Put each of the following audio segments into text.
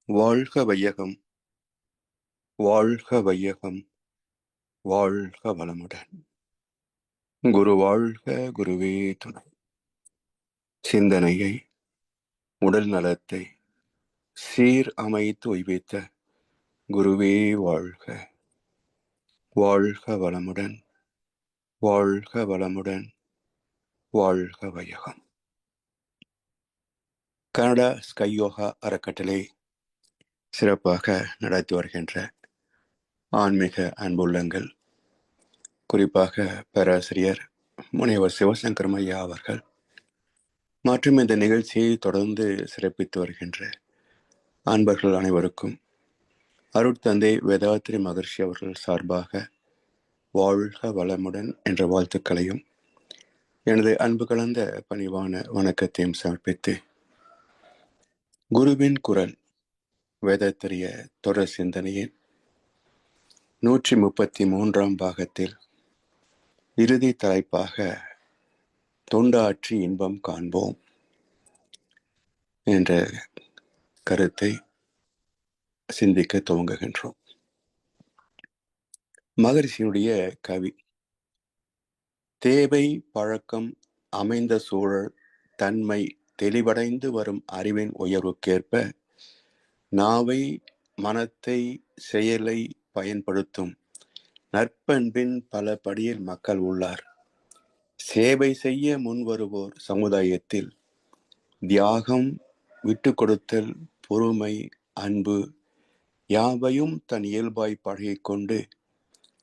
வாழ்க வையகம், வாழ்க வையகம், வாழ்க வளமுடன். குரு வாழ்க, குருவே துணை. சிந்தனையை, உடல் நலத்தை சீர் அமைத்து உய்வித்த குருவே வாழ்க. வாழ்க வளமுடன், வாழ்க வளமுடன், வாழ்க வையகம். கனடா ஸ்கை யோகா அறக்கட்டளை சிறப்பாக நடத்தி வருகின்ற ஆன்மீக அன்புள்ளங்கள், குறிப்பாக பேராசிரியர் முனைவர் சிவசங்கரம் ஐயா அவர்கள் மற்றும் இந்த நிகழ்ச்சியை தொடர்ந்து சிறப்பித்து வருகின்ற அன்பர்கள் அனைவருக்கும் அருட்தந்தை வேதாத்ரி மகர்ஷி அவர்கள் சார்பாக வாழ்க வளமுடன் என்ற வாழ்த்துக்களையும் எனது அன்பு கலந்த பணிவான வணக்கத்தையும் சமர்ப்பித்து, குருவின் குரல் வேதத்திரிய தொடர் சிந்தனையின் 133ஆம் பாகத்தில் இறுதி தலைப்பாக தொண்டாற்றி இன்பம் காண்போம் என்ற கருத்தை சிந்திக்க துவங்குகின்றோம். மகரிஷியுடைய கவி: தேவை பழக்கம் அமைந்த சூழல் தன்மை தெளிவடைந்து வரும் அறிவின் உயர்வுக்கேற்ப நாவை மனத்தை செயலை பயன்படுத்தும் நற்பண்பின் பல படியில் மக்கள் உள்ளார். சேவை செய்ய முன்வருவோர் சமுதாயத்தில் தியாகம், விட்டு கொடுத்தல், பொறுமை, அன்பு யாவையும் தன் இயல்பாய் பழகிக்கொண்டு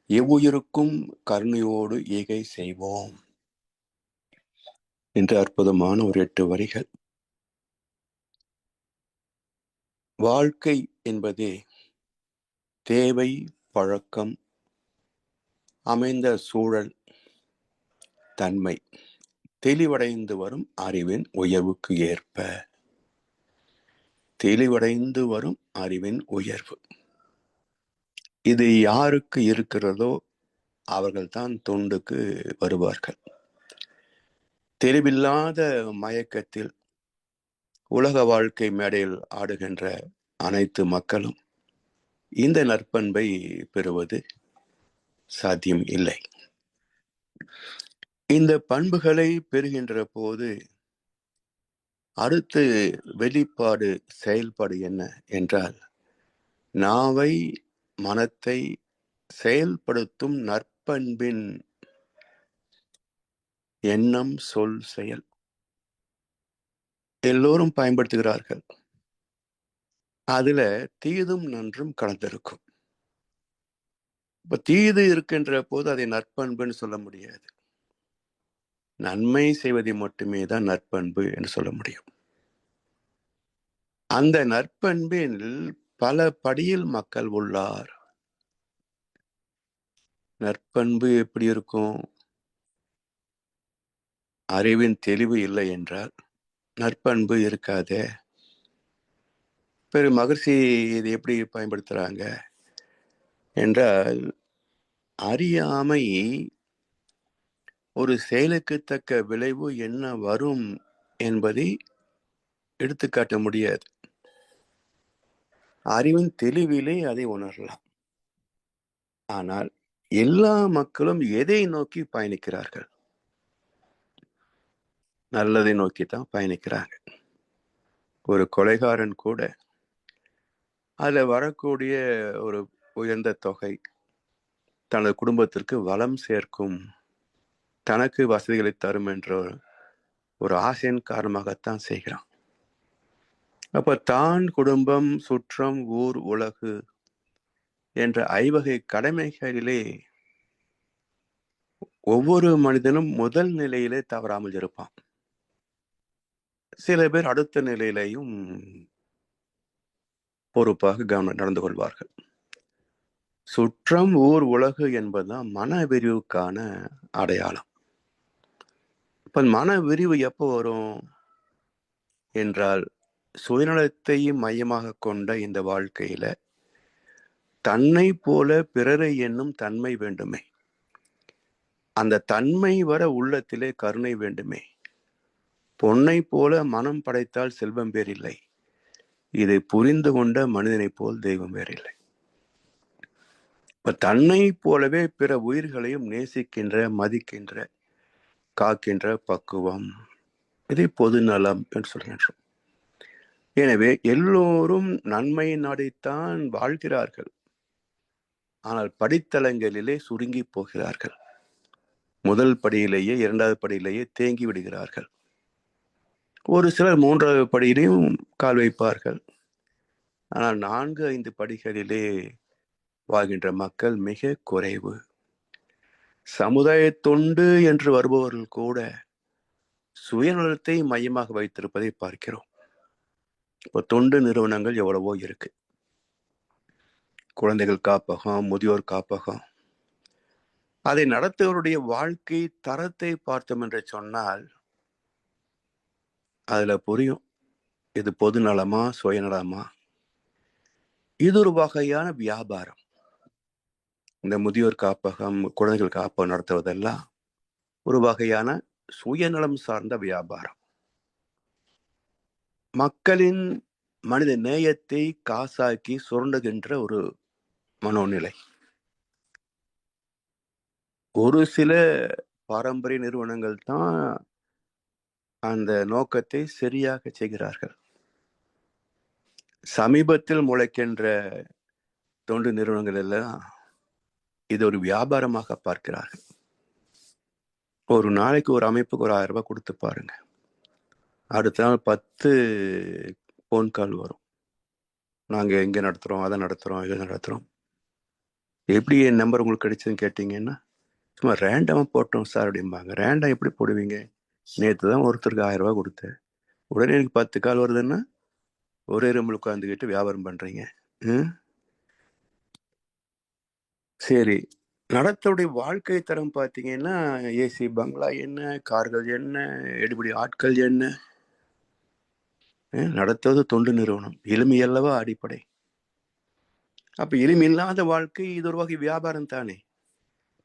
எவ்வுயிருக்கும் கருணையோடு ஈகை செய்வோம் என்று அற்புதமான ஒரு 8 வரிகள். வாழ்க்கை என்பதே தேவை பழக்கம் அமைந்த சூழல் தன்மை தெளிவடைந்து வரும் அறிவின் உயர்வுக்கு ஏற்ப. தெளிவடைந்து வரும் அறிவின் உயர்வு இது யாருக்கு இருக்கிறதோ அவர்கள்தான் தொண்டுக்கு வருவார்கள். தெளிவில்லாத மயக்கத்தில் உலக வாழ்க்கை மேடையில் ஆடுகின்ற அனைத்து மக்களும் இந்த நற்பண்பை பெறுவது சாத்தியம் இல்லை. இந்த பண்புகளை பெறுகின்ற போது அடுத்து வெளிப்பாடு, செயல்பாடு என்ன என்றால், நாவை மனத்தை செயல்படுத்தும் நற்பண்பின் எண்ணம், சொல், செயல் எல்லோரும் பயன்படுத்துகிறார்கள். அதுல தீதும் நன்றும் கலந்திருக்கும். இப்ப தீது இருக்கின்ற போது அதை நற்பண்புன்னு சொல்ல முடியாது. நன்மை செய்வதை மட்டுமே தான் நற்பண்பு என்று சொல்ல முடியும். அந்த நற்பண்பில் பல படியில் மக்கள் உள்ளார். நற்பண்பு எப்படி இருக்கும்? அறிவின் தெளிவு இல்லை என்றால் நற்பண்பு இருக்காதே. மகர்ஷி இது எப்படி பயன்படுத்துறாங்க என்றால், அறியாமை ஒரு செயலுக்கு தக்க விளைவு என்ன வரும் என்பதை எடுத்துக்காட்ட முடியாது. அறிவின் தெளிவிலே அதை உணரலாம். ஆனால் எல்லா மக்களும் எதை நோக்கி பயணிக்கிறார்கள்? நல்லதை நோக்கித்தான் பயணிக்கிறாங்க. ஒரு கொலைகாரன் கூட அதுல வரக்கூடிய ஒரு உயர்ந்த தொகை தனது குடும்பத்திற்கு வளம் சேர்க்கும், தனக்கு வசதிகளை தரும் என்ற ஒரு ஆசையின் காரணமாகத்தான் செய்கிறான். அப்ப தான், குடும்பம், சுற்றம், ஊர், உலகு என்ற ஐவகை கடமைகளிலே ஒவ்வொரு மனிதனும் முதல் நிலையிலே தவறாமல் இருப்பான். சில பேர் அடுத்த நிலையிலையும் பொறுப்பாக நடந்து கொள்வார்கள். சுற்றம், ஊர், உலகு என்பதுதான் மன விரிவுக்கான அடையாளம். இப்ப மன விரிவு எப்போ வரும் என்றால், சுயநலத்தை மையமாக கொண்ட இந்த வாழ்க்கையில தன்னை போல பிறரை எண்ணும் தன்மை வேண்டுமே. அந்த தன்மை வர உள்ளத்திலே கருணை வேண்டுமே. பொன்னை போல மனம் படைத்தால் செல்வம் பேரில்லை. இதை புரிந்து கொண்ட மனிதனைப் போல் தெய்வம் வேறில்லை. இப்ப தன்னை போலவே பிற உயிர்களையும் நேசிக்கின்ற, மதிக்கின்ற, காக்கின்ற பக்குவம், இதை பொது நலம் என்று சொல்கின்றோம். எனவே எல்லோரும் நன்மை நாடித்தான் வாழ்கிறார்கள். ஆனால் படித்தளங்களிலே சுருங்கி போகிறார்கள். முதல் படியிலேயே, இரண்டாவது படியிலேயே தேங்கி விடுகிறார்கள். ஒரு சிலர் மூன்றாவது படியிலையும் கால் வைப்பார்கள். ஆனால் 4, 5 படிகளிலே வாழ்கின்ற மக்கள் மிக குறைவு. சமுதாய தொண்டு என்று வருபவர்கள் கூட சுயநலத்தை மையமாக வைத்திருப்பதை பார்க்கிறோம். இப்போ தொண்டு நிறுவனங்கள் எவ்வளவோ இருக்கு. குழந்தைகள் காப்பகம், முதியோர் காப்பகம். அதை நடத்துவருடைய வாழ்க்கை தரத்தை பார்த்தோம் என்று சொன்னால் அதுல புரியும், இது பொது நலமா சுயநலமா. இது ஒரு வகையான வியாபாரம். இந்த முதியோர் காப்பகம், குழந்தைகள் காப்பகம் நடத்துவதெல்லாம் ஒரு வகையான சுயநலம் சார்ந்த வியாபாரம். மக்களின் மனித நேயத்தை காசாக்கி சுரண்டுகின்ற ஒரு மனோநிலை. ஒரு சில பாரம்பரிய நிறுவனங்கள் தான் அந்த நோக்கத்தை சரியாக செய்கிறார்கள். சமீபத்தில் முளைக்கின்ற தொண்டு நிறுவனங்கள் எல்லாம் இது ஒரு வியாபாரமாக பார்க்கிறார்கள். ஒரு நாளைக்கு ஒரு அமைப்புக்கு ஒரு 1000 ரூபாய் கொடுத்து பாருங்க. அடுத்த நாள் 10 போன் கால் வரும். நாங்க எங்க நடத்துறோம், அதை நடத்துறோம், இதை நடத்துறோம். எப்படி என் நம்பர் உங்களுக்கு கிடைச்சதுன்னு கேட்டீங்கன்னா, சும்மா ரேண்டமா போட்டோம் சார் அப்படிம்பாங்க. ரேண்டம் எப்படி போடுவீங்க? நேற்று தான் ஒருத்தருக்கு 1000 ரூபாய் கொடுத்தேன், உடனே எனக்கு 10 கால் வருதுன்னா ஒரே ரூமில் உட்காந்துக்கிட்டு வியாபாரம் பண்றீங்க. சரி, நடத்தவுடைய வாழ்க்கை தரம் பார்த்தீங்கன்னா ஏசி பங்களா என்ன, கார்கள் என்ன, எடுபடி ஆட்கள் என்ன. நடத்துவது தொண்டு நிறுவனம். எளிமையல்லவா அடிப்படை. அப்ப எளிமையில்லாத வாழ்க்கை இது ஒரு வகை வியாபாரம் தானே.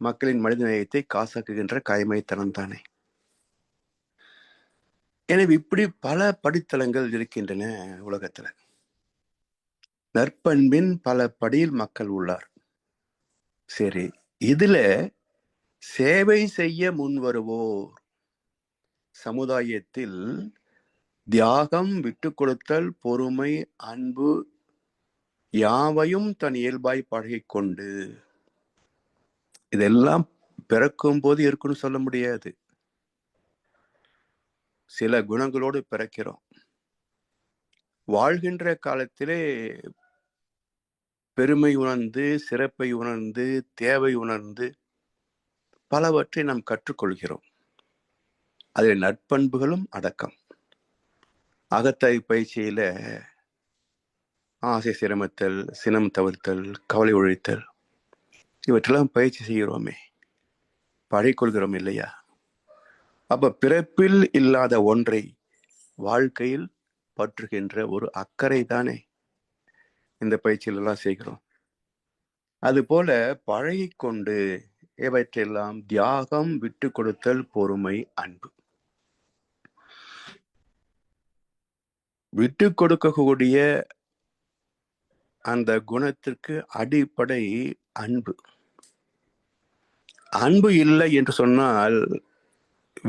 மக்களின் மனித நேயத்தை காசாக்குகின்ற காய்மைத்தனம் தானே. எனவே இப்படி பல படித்தளங்கள் இருக்கின்றன உலகத்துல. நற்பண்பின் பல படியில் மக்கள் உள்ளார். சரி, இதுல சேவை செய்ய முன் வருவோர் சமுதாயத்தில் தியாகம், விட்டு கொடுத்தல், பொறுமை, அன்பு யாவையும் தன் இயல்பாய் பழகிக்கொண்டு, இதெல்லாம் பிறக்கும் போது இருக்குன்னு சொல்ல முடியாது. சில குணங்களோடு பிறக்கிறோம். வாழ்கின்ற காலத்திலே பெருமை உணர்ந்து, சிறப்பை உணர்ந்து, தேவை உணர்ந்து பலவற்றை நாம் கற்றுக்கொள்கிறோம். அதில் நற்பண்புகளும் அடக்கம். அகத்தாய் பயிற்சியில ஆசை சிரமத்தல், சினம் தவிர்த்தல், கவலை ஒழித்தல், இவற்றெல்லாம் பயிற்சி செய்கிறோமே, பழகிக்கொள்கிறோம் இல்லையா? அப்ப பிறப்பில் இல்லாத ஒன்றை வாழ்க்கையில் பற்றுகின்ற ஒரு அக்கறை தானே இந்த பயிற்சிகள் எல்லாம் செய்கிறோம். அதுபோல பழகிக்கொண்டு இவற்றெல்லாம் தியாகம், விட்டு கொடுத்தல், பொறுமை, அன்பு. விட்டு கொடுக்கக்கூடிய அந்த குணத்திற்கு அடிப்படை அன்பு. அன்பு இல்லை என்று சொன்னால்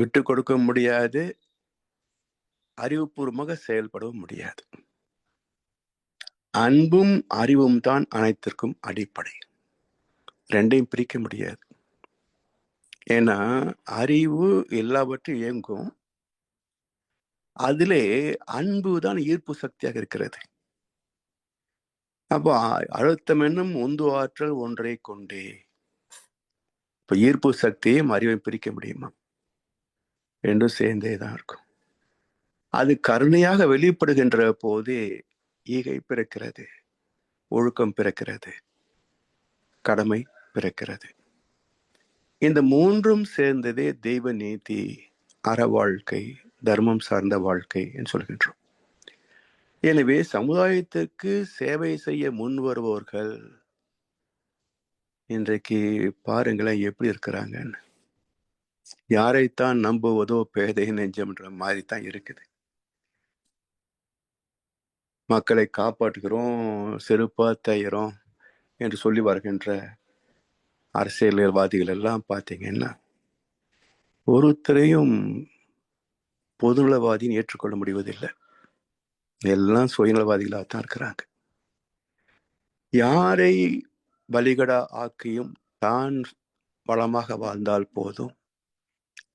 விட்டு கொடுக்க முடியாது, அறிவுபூர்வமாக செயல்படவும் முடியாது. அன்பும் அறிவும் தான் அனைத்திற்கும் அடிப்படை. ரெண்டையும் பிரிக்க முடியாது. ஏன்னா அறிவு எல்லாவற்றையும் இயங்கும், அதிலே அன்பு தான் ஈர்ப்பு சக்தியாக இருக்கிறது. அப்போ அழுத்தம் என்னும் உந்து ஆற்றல் ஒன்றை கொண்டே. இப்ப ஈர்ப்பு சக்தியையும் அறிவை பிரிக்க முடியுமா? ரெண்டும் சேர்ந்தே தான் இருக்கும். அது கருணையாக வெளிப்படுகின்ற போதே ஈகை பிறக்கிறது, ஒழுக்கம் பிறக்கிறது, கடமை பிறக்கிறது. இந்த மூன்றும் சேர்ந்ததே தெய்வ நீதி, அற வாழ்க்கை, தர்மம் சார்ந்த வாழ்க்கை என்று சொல்கின்றோம். எனவே சமுதாயத்திற்கு சேவை செய்ய முன் வருபவர்கள் இன்றைக்கு பாருங்களேன் எப்படி இருக்கிறாங்கன்னு. யாரைத்தான் நம்புவதோ பேதை நெஞ்சம்ன்ற மாதிரி தான் இருக்குது. மக்களை காப்பாற்றுகிறோம், செருப்பா தைக்கிறோம் என்று சொல்லி வருகின்ற அரசியல்வாதிகள் எல்லாம் பார்த்தீங்கன்னா ஒருத்தரையும் பொதுநலவாதின்னு ஏற்றுக்கொள்ள முடிவதில்லை. எல்லாம் சுயநலவாதிகளாகத்தான் இருக்கிறாங்க. யாரை பலிகடா ஆக்கியும் தான் வளமாக வாழ்ந்தால் போதும்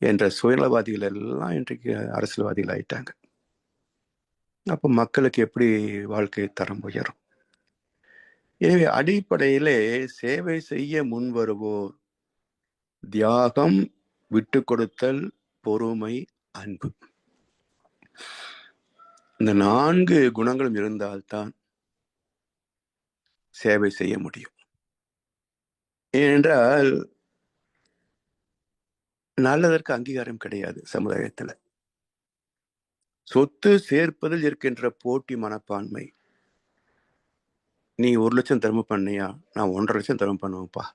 என்ற சுயநலவாதிகள் எல்லாம் இன்றைக்கு அரசியல்வாதிகள் ஆயிட்டாங்க. அப்ப மக்களுக்கு எப்படி வாழ்க்கை தரம் உயரும்? எனவே அடிப்படையிலே சேவை செய்ய முன்வருவோர் தியாகம், விட்டு கொடுத்தல், பொறுமை, அன்பு, இந்த 4 குணங்களும் இருந்தால்தான் சேவை செய்ய முடியும். ஏனென்றால் நல்லதற்கு அங்கீகாரம் கிடையாது சமுதாயத்துல. சொத்து சேர்ப்பதில் இருக்கின்ற போட்டி மனப்பான்மை. நீ 1 லட்சம் தர்மம் பண்ணியா, நான் 1.5 லட்சம் தர்மம் பண்ணுவேன்ப்பா.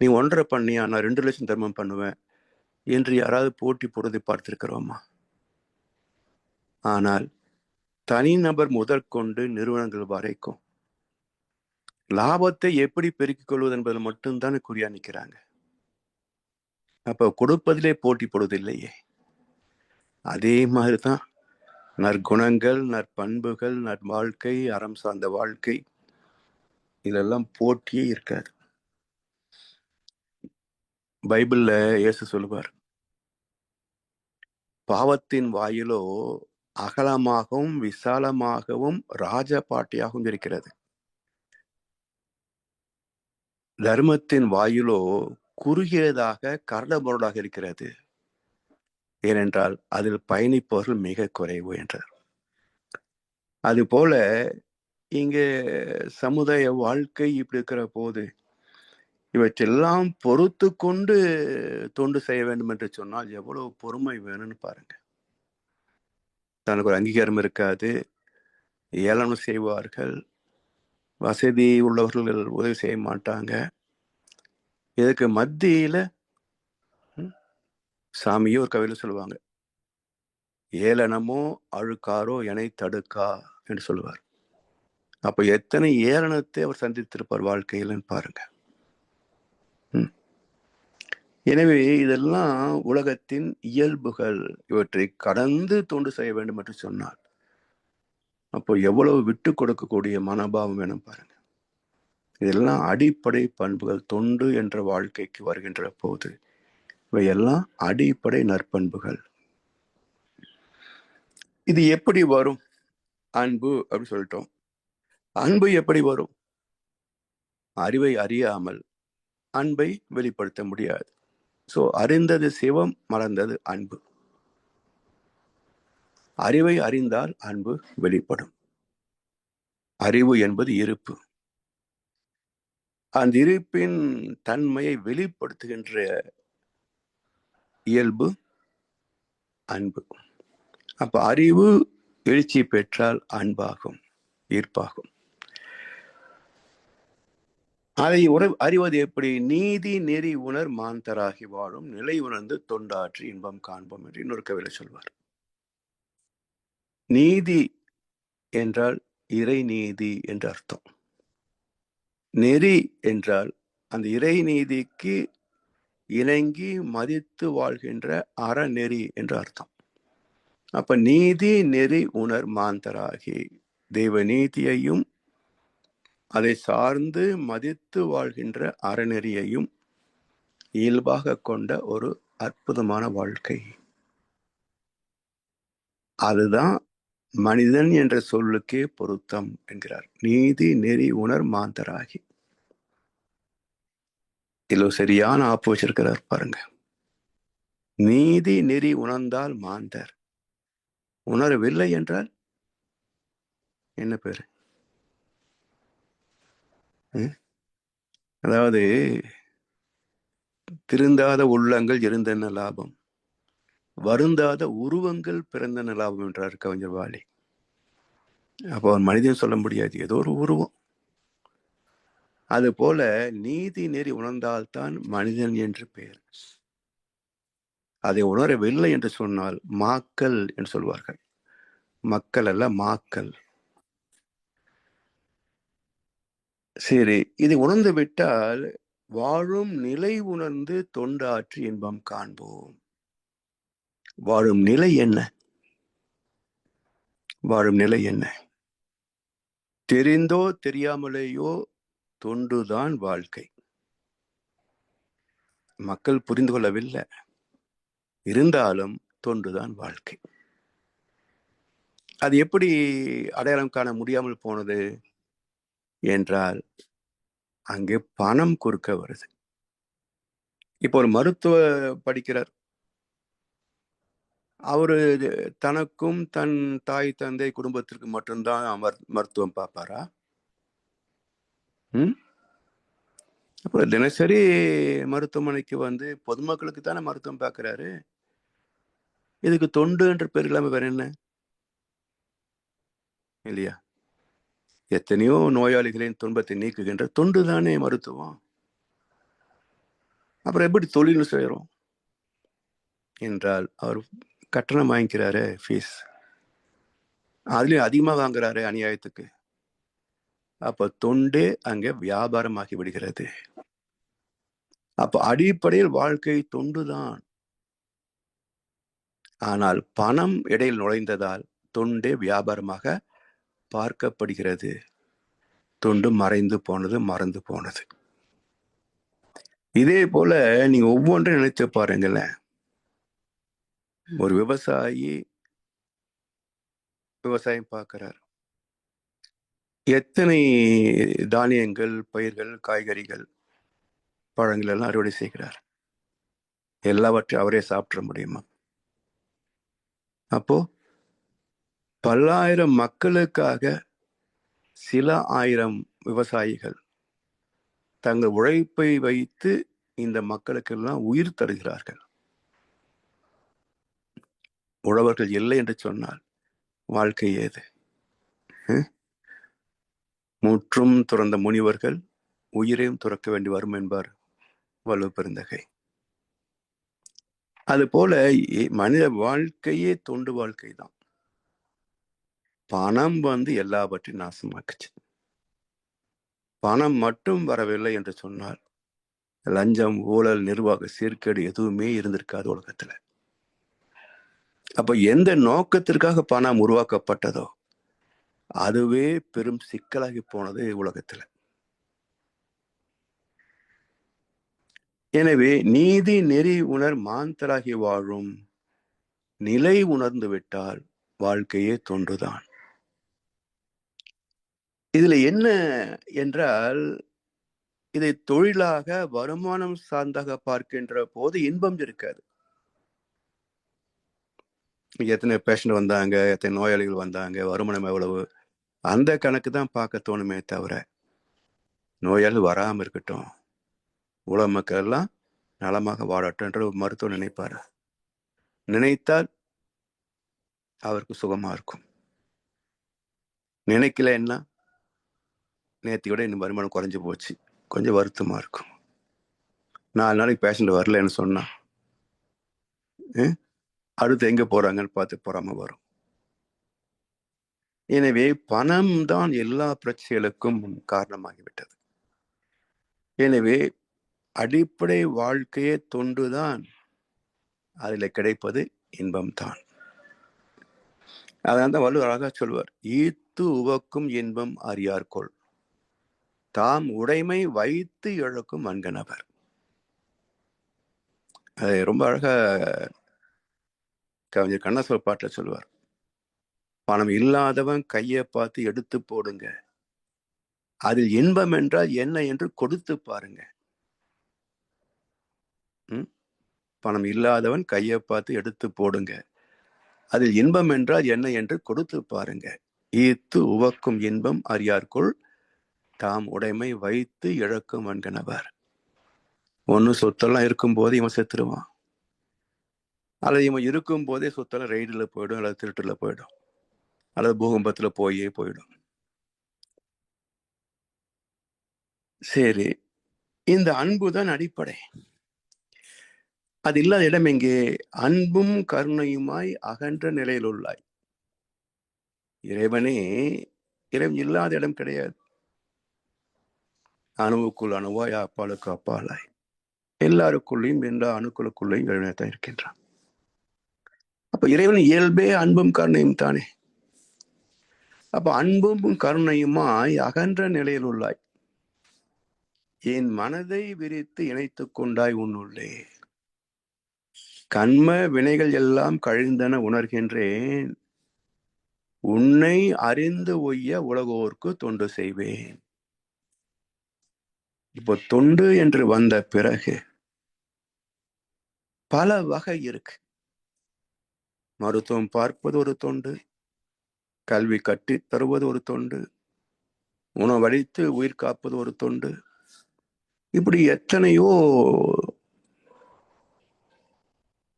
நீ 1.5 பண்ணியா, நான் 2 லட்சம் தர்மம் பண்ணுவேன் என்று யாராவது போட்டி போடுவதை பார்த்திருக்கிறோமா? ஆனால் தனிநபர் முதற்கொண்டு நிறுவனங்கள் வரைக்கும் லாபத்தை எப்படி பெருக்கிக் கொள்வது என்பதில் மட்டும்தான் குறியா நிற்கிறாங்க. அப்ப கொடுப்பதிலே போட்டி போடுவதில்லையே. அதே மாதிரிதான் நற்குணங்கள், நற்பண்புகள், நற்வாழ்க்கை, அறம் சார்ந்த வாழ்க்கை, இதெல்லாம் போட்டியே இருக்காது. பைபிள்ல இயேசு சொல்லுவார், பாவத்தின் வாயிலோ அகலமாகவும் விசாலமாகவும் ராஜபாட்டியாகவும் இருக்கிறது, தர்மத்தின் வாயிலோ குறுகியதாக கரடுமுரடாக இருக்கிறது, ஏனென்றால் அதில் பயணிப்பவர்கள் மிக குறைவு என்றார். அதுபோல இங்கே சமுதாய வாழ்க்கை இப்படி இருக்கிற போது இவற்றெல்லாம் பொறுத்து கொண்டு தொண்டு செய்ய வேண்டும் என்று சொன்னால் எவ்வளவு பொறுமை வேணும்னு பாருங்க. தனக்கு ஒரு அங்கீகாரம் இருக்காது, ஏளனம் செய்வார்கள், வசதி உள்ளவர்கள் உதவி செய்ய மாட்டாங்க. இதுக்கு மத்தியில சாமியே ஒரு கவிதையில சொல்லுவாங்க, ஏளனமோ அழுக்காரோ எனை தடுக்கா என்று சொல்லுவார். அப்ப எத்தனை ஏளனத்தை அவர் சந்தித்திருப்பார் வாழ்க்கையிலன்னு பாருங்க. எனவே இதெல்லாம் உலகத்தின் இயல்புகள். இவற்றை கடந்து தொண்டு செய்ய வேண்டும் என்று சொன்னார். அப்போ எவ்வளவு விட்டு கொடுக்கக்கூடிய மனோபாவம் வேணும் பாருங்க. இதெல்லாம் அடிப்படை பண்புகள். தொண்டு என்ற வாழ்க்கைக்கு வருகின்ற போது இவையெல்லாம் அடிப்படை நற்பண்புகள். இது எப்படி வரும்? அன்பு அப்படின்னு சொல்லிட்டோம். அன்பு எப்படி வரும்? அறிவை அறியாமல் அன்பை வெளிப்படுத்த முடியாது. சோ அறிந்தது சிவம், மறந்தது அன்பு. அறிவை அறிந்தால் அன்பு வெளிப்படும். அறிவு என்பது இருப்பு. அந்த இருப்பின் தன்மையை வெளிப்படுத்துகின்ற இயல்பு அன்பு. அப்ப அறிவு எழுச்சி பெற்றால் அன்பாகும், ஈர்ப்பாகும். அதை அறிவது எப்படி? நீதி நெறி உணர் மாந்தராகி வாழும் நிலை உணர்ந்து தொண்டாற்றி இன்பம் காண்போம் என்று இன்னொரு கவிதை சொல்வார். நீதி என்றால் இறை நீதி என்று அர்த்தம். நெறி என்றால் அந்த இறை நீதிக்கு இணங்கி மதித்து வாழ்கின்ற அறநெறி என்று அர்த்தம். அப்ப நீதி நெறி உணர் மாந்தராகி, தெய்வ நீதியையும் அதை சார்ந்து மதித்து வாழ்கின்ற அறநெறியையும் இயல்பாக கொண்ட ஒரு அற்புதமான வாழ்க்கை. அதுதான் மனிதன் என்ற சொல்லுக்கே பொருத்தம் என்கிறார். நீதி நெறி உணர் மாந்தராகி. இதுல சரியான ஆப்பு வச்சிருக்கிறார் பாருங்க. நீதி நெறி உணர்ந்தால் மாந்தர், உணரவில்லை என்றால் என்ன பேரு? அதாவது திருந்தாத உள்ளங்கள் இருந்தென்ன லாபம், வருந்தாத உருவங்கள் பிறந்தன லாபம் என்றார் கவிஞர் வாலி. அப்போ மனிதன் சொல்ல முடியாது, ஏதோ ஒரு உருவம். அது போல நீதி நெறி உணர்ந்தால்தான் மனிதன் என்று பெயர். அதை உணரவில்லை என்று சொன்னால் மாக்கள் என்று சொல்வார்கள். மக்கள் அல்ல, மாக்கள். சரி, இதை உணர்ந்து விட்டால் வாழும் நிலை உணர்ந்து தொண்டாற்றி இன்பம் காண்போம். வாழும் நிலை என்ன? வாழும் நிலை என்ன? தெரிந்தோ தெரியாமலேயோ தொண்டுதான் வாழ்க்கை. மக்கள் புரிந்து கொள்ளவில்லை, இருந்தாலும் தொண்டுதான் வாழ்க்கை. அது எப்படி அடையாளம் காண முடியாமல் போனது என்றால், அங்கே பணம் குறுக்க வருது. இப்போ ஒரு மருத்துவ படிக்கிறார். அவரு தனக்கும் தன் தாய் தந்தை குடும்பத்திற்கு மட்டும்தான் மருத்துவம் பார்ப்பாரா? அப்போ தினசரி மருத்துவமனைக்கு வந்து பொதுமக்களுக்கு தானே மருத்துவம் பார்க்கிறாரு. இதுக்கு தொண்டு என்ற பேர் இல்லாம வேற என்ன? இல்லையா? எத்தனையோ நோயாளிகளின் துன்பத்தை நீக்குகின்ற தொண்டு தானே மருத்துவம். அப்புறம் எப்படி தொழில் செய்யறோம் என்றால், அவர் கட்டணம் வாங்கிக்கிறாரு, ஃபீஸ் அதுலயும் அதிகமா வாங்குறாரு அநியாயத்துக்கு. அப்ப தொண்டே அங்கே வியாபாரமாகி விடுகிறது. அப்ப அடிப்படையில் வாழ்க்கை தொண்டுதான். ஆனால் பணம் இடையில் நுழைந்ததால் தொண்டே வியாபாரமாக பார்க்கப்படுகிறது. தொண்டு மறைந்து போனது, மறந்து போனது. இதே போல நீங்க ஒவ்வொன்றையும் நினைச்சு பாருங்களேன். ஒரு விவசாயி விவசாயம் பார்க்கிறார். எத்தனை தானியங்கள், பயிர்கள், காய்கறிகள், பழங்கள் எல்லாம் அறுவடை செய்கிறார். எல்லாவற்றையும் அவரே சாப்பிட முடியுமா? அப்போ பல்லாயிரம் மக்களுக்காக சில ஆயிரம் விவசாயிகள் தங்கள் உழைப்பை வைத்து இந்த மக்களுக்கெல்லாம் உயிர் தருகிறார்கள். உழவர்கள் இல்லை என்று சொன்னால் வாழ்க்கை ஏது? முற்றும் துறந்த முனிவர்கள் உயிரையும் துறக்க வேண்டி வரும் என்பார் வள்ளுவ பெருந்தகை. அது போல மனித வாழ்க்கையே தொண்டு வாழ்க்கை தான். பணம் வந்து எல்லாவற்றையும் நாசமாக்குச்சு. பணம் மட்டும் வரவில்லை என்று சொன்னால் லஞ்சம், ஊழல், நிர்வாக சீர்கேடு எதுவுமே இருந்திருக்காது உலகத்துல. அப்ப எந்த நோக்கத்திற்காக பணம் உருவாக்கப்பட்டதோ அதுவே பெரும் சிக்கலாகி போனது உலகத்துல. எனவே நீதி நெறி உணர் மாந்தராகி வாழும் நிலை உணர்ந்து விட்டால் வாழ்க்கையே தொண்டுதான். இதுல என்ன என்றால், இதை தொழிலாக வருமானம் சார்ந்தாக பார்க்கின்ற போது இன்பம் இருக்காது. எத்தனை பேஷண்ட் வந்தாங்க, எத்தனை நோயாளிகள் வந்தாங்க, வருமானம் எவ்வளவு, அந்த கணக்கு தான் பார்க்க தோணுமே தவிர நோயாளி வராம இருக்கட்டும், உலக மக்கள் எல்லாம் நலமாக வாழட்டும் என்று மருத்துவர் நினைப்பாரு. நினைத்தால் அவருக்கு சுகமா இருக்கும். நினைக்கல என்ன, நேற்று விட இன்னும் வருமானம் குறைஞ்சு போச்சு, கொஞ்சம் வருத்தமா இருக்கும். 4 நாளைக்கு பேஷண்ட் வரலன்னு சொன்னா அடுத்து எங்க போறாங்கன்னு பார்த்து பொறாம வரும். எனவே பணம் தான் எல்லா பிரச்சனைகளுக்கும் காரணமாகிவிட்டது. எனவே அடிப்படை வாழ்க்கையே தொண்டுதான். அதில் கிடைப்பது இன்பம் தான். அதான் வள்ளுவர் அழகா சொல்வார், ஈத்து உவக்கும் இன்பம் அறியார்கொள், தாம் உடைமை வைத்து இழக்கும் அன்கணவர். அது ரொம்ப அழகா கவிஞர் கண்ணதாசன் பாட்டில் சொல்வார், பணம் இல்லாதவன் கையை பார்த்து எடுத்து போடுங்க, அதில் இன்பம் என்றால் என்ன என்று கொடுத்து பாருங்க. பணம் இல்லாதவன் கையை பார்த்து எடுத்து போடுங்க, அதில் இன்பம் என்றால் என்ன என்று கொடுத்து பாருங்க. ஈத்து உவக்கும் இன்பம் அறியார்க்குள், தாம் உடைமை வைத்து இழக்கும் அன்கணவர். ஒன்னு சொத்தெல்லாம் இருக்கும் போது இவன் செத்துருவான், அல்லது இவன் இருக்கும் போதே சொத்தெல்லாம் ரெய்டுல போயிடும், அல்லது திருட்டுல போயிடும், அல்லது பூகம்பத்துல போயிடும். சரி, இந்த அன்புதான் அடிப்படை. அது இல்லாத இடம் எங்கே? அன்பும் கருணையுமாய் அகன்ற நிலையில் உள்ளாய். இறைவன் இல்லாத இடம் கிடையாது. அணுவுக்குள் அணுவாய் அப்பாலுக்கு அப்பாலாய் எல்லாருக்குள்ளேயும் எல்லா அணுக்களுக்குள்ளேயும் இறைவனைத்தான் இருக்கின்றான். அப்ப இறைவன் இயல்பே அன்பும் கருணையும் தானே. அப்ப அன்பும் கருணையுமாய் அகன்ற நிலையில் உள்ளாய். என் மனதை விரித்து இணைத்துக் கொண்டாய் உன்னுள்ளே. கண்ம வினைகள் எல்லாம் கழிந்தன உணர்கின்றேன். உன்னை அறிந்து ஒய்ய உலகோர்க்கு தொண்டு செய்வேன். இப்போ தொண்டு என்று வந்த பிறகு பல வகை இருக்கு. மருத்துவம் பார்ப்பது ஒரு தொண்டு, கல்வி கட்டி தருவது ஒரு தொண்டு, உணவளித்து உயிர் காப்பது ஒரு தொண்டு. இப்படி எத்தனையோ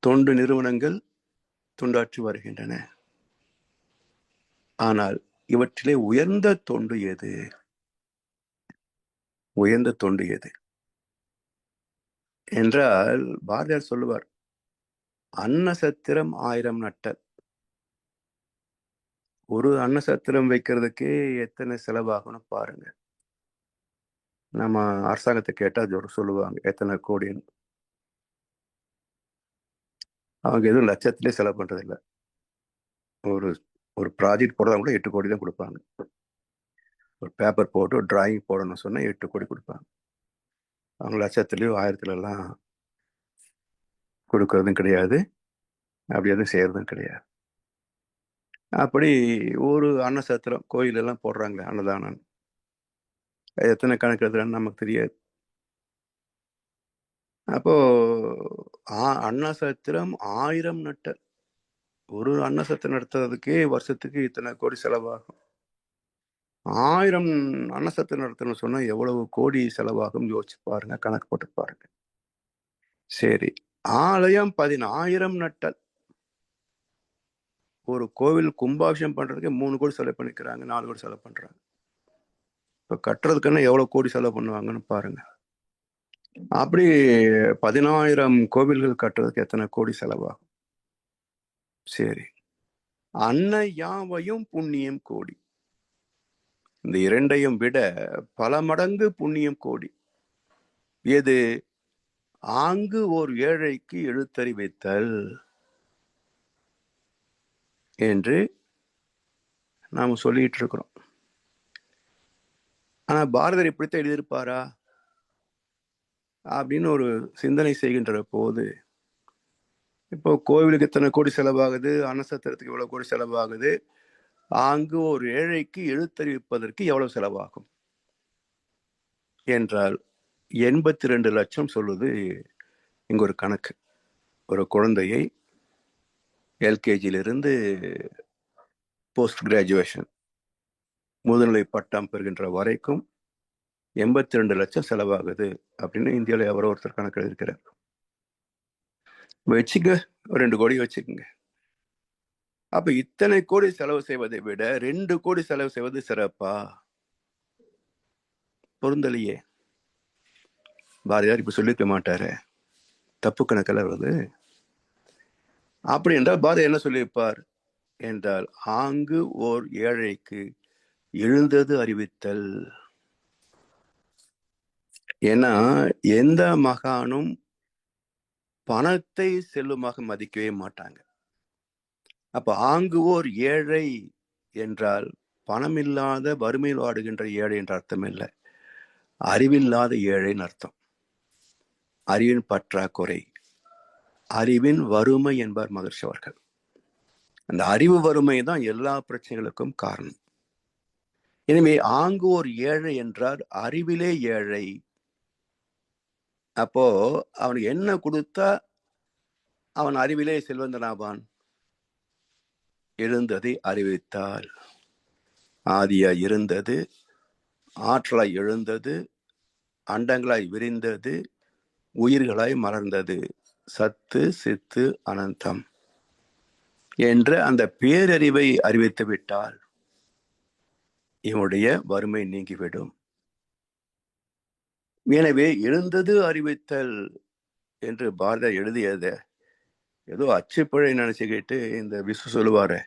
தொண்டு நிறுவனங்கள் தொண்டாற்றி வருகின்றன. ஆனால் இவற்றிலே உயர்ந்த தொண்டு எது? உயர்ந்த தொண்டு எது என்றால் பாரதியார் சொல்லுவார், அன்னசத்திரம் 1000 நட்டல். ஒரு அன்னசத்திரம் வைக்கிறதுக்கே எத்தனை செலவாகும்னு பாருங்க. நம்ம அரசாங்கத்தை கேட்டா சொல்லுவாங்க எத்தனை கோடின்னு. அவங்க எதுவும் லட்சத்திலே செலவு பண்றது இல்லை. ஒரு ஒரு ப்ராஜெக்ட் போடுறதா கூட 8 கோடி தான் கொடுப்பாங்க. ஒரு பேப்பர் போட்டு ஒரு டிராயிங் போடணும்னு சொன்னா 8 கோடி கொடுப்பாங்க. அவங்க லட்சத்துலயோ 1000-லாம் கொடுக்கறதும் கிடையாது, அப்படி எதுவும் செய்யறதும் கிடையாது. அப்படி ஒரு அன்னசத்திரம் கோயிலெல்லாம் போடுறாங்களே அன்னதானம், எத்தனை கணக்கு எழுதுறான்னு நமக்கு தெரியாது. அப்போ அன்னசத்திரம் 1000 நட்டல். ஒரு அன்னசத்திரம் நடத்துறதுக்கே வருஷத்துக்கு இத்தனை கோடி செலவாகும். 1000 அன்னசத்திரம் நடத்தணும்னு சொன்னா எவ்வளவு கோடி செலவாகும் யோசிச்சு பாருங்க, கணக்கு போட்டு பாருங்க. சரி, ஆலயம் 10,000 நட்டல். ஒரு கோவில் கும்பாபிஷேகம் பண்றதுக்கு 3 கோடி செலவு பண்ணிக்கிறாங்க, 4 கோடி செலவு பண்றாங்க. இப்ப கட்டுறதுக்குன்னா எவ்வளவு கோடி செலவு பண்ணுவாங்கன்னு பாருங்க. அப்படி 10,000 கோவில்கள் கட்டுறதுக்கு எத்தனை கோடி செலவாகும்? சரி, அன்ன யாவையும் புண்ணியம் கோடி. இந்த இரண்டையும் விட பல மடங்கு புண்ணியம் கோடி. எது? ஆங்கு ஓர் ஏழைக்கு எழுத்தறிவித்தல் என்று நாம சொல்லிட்டு இருக்கிறோம். ஆனா பாரதியார் இப்படித்தான் எழுதியிருப்பாரா அப்படின்னு ஒரு சிந்தனை செய்கின்ற போது, இப்போ கோவிலுக்கு எத்தனை கோடி செலவாகுது, அன்னசத்திரத்துக்கு எவ்வளவு கோடி செலவாகுது, அங்கு ஒரு ஏழைக்கு எழுத்தறிவிப்பதற்கு எவ்வளவு செலவாகும் என்றால் 82 லட்சம் சொல்லுது இங்க ஒரு கணக்கு. ஒரு குழந்தையை எல்கேஜியிலிருந்து போஸ்ட் கிராஜுவேஷன் முதுநிலை பட்டம் பெறுகின்ற வரைக்கும் 82 லட்சம் செலவாகுது அப்படின்னு இந்தியாவில் எவரோ ஒருத்தர் கணக்கு எழுதியிருக்கிறார். வச்சுக்க, 2 கோடி வச்சுக்கோங்க. அப்ப இத்தனை கோடி செலவு செய்வதை விட 2 கோடி செலவு செய்வது சிறப்பா? பொருந்தலையே. பாரதியார் இப்ப சொல்லிக்க மாட்டாரு, தப்பு கணக்கில் வருது. அப்படி என்றால் பாரதியார் என்ன சொல்லியிருப்பார் என்றால், ஆங்கு ஓர் ஏழைக்கு எழுந்தது அறிவித்தல். ஏன்னா எந்த மகானும் பணத்தை செல்லுமாக மதிக்கவே மாட்டாங்க. அப்ப ஆங்கு ஓர் ஏழை என்றால் பணமில்லாத வறுமையில் வாடுகின்ற ஏழை என்ற அர்த்தம் இல்லை, அறிவில்லாத ஏழைன்னு அர்த்தம். அறிவின் பற்றாக்குறை, அறிவின் வறுமை என்பார் மகர்ஷி அவர்கள். அந்த அறிவு வறுமை தான் எல்லா பிரச்சனைகளுக்கும் காரணம். எனவே ஆங்கு ஓர் ஏழை என்றால் அறிவிலே ஏழை. அப்போ அவனுக்கு என்ன கொடுத்தா அவன் அறிவிலே செல்வந்தனாவான்? எழுந்ததை அறிவித்தால். ஆதியாய் இருந்தது, ஆற்றலாய் எழுந்தது, அண்டங்களாய் விரிந்தது, உயிர்களாய் மலர்ந்தது, சத்து சித்து அனந்தம் என்ற அந்த பேரறிவை அறிவித்து விட்டால் இவனுடைய வறுமை நீங்கிவிடும். எனவே எழுந்தது அறிவித்தல் என்று பாரதியார் எழுதியத ஏதோ அச்சுப்பிழை நினைச்சுக்கிட்டு இந்த விசு சொல்லுவாரு,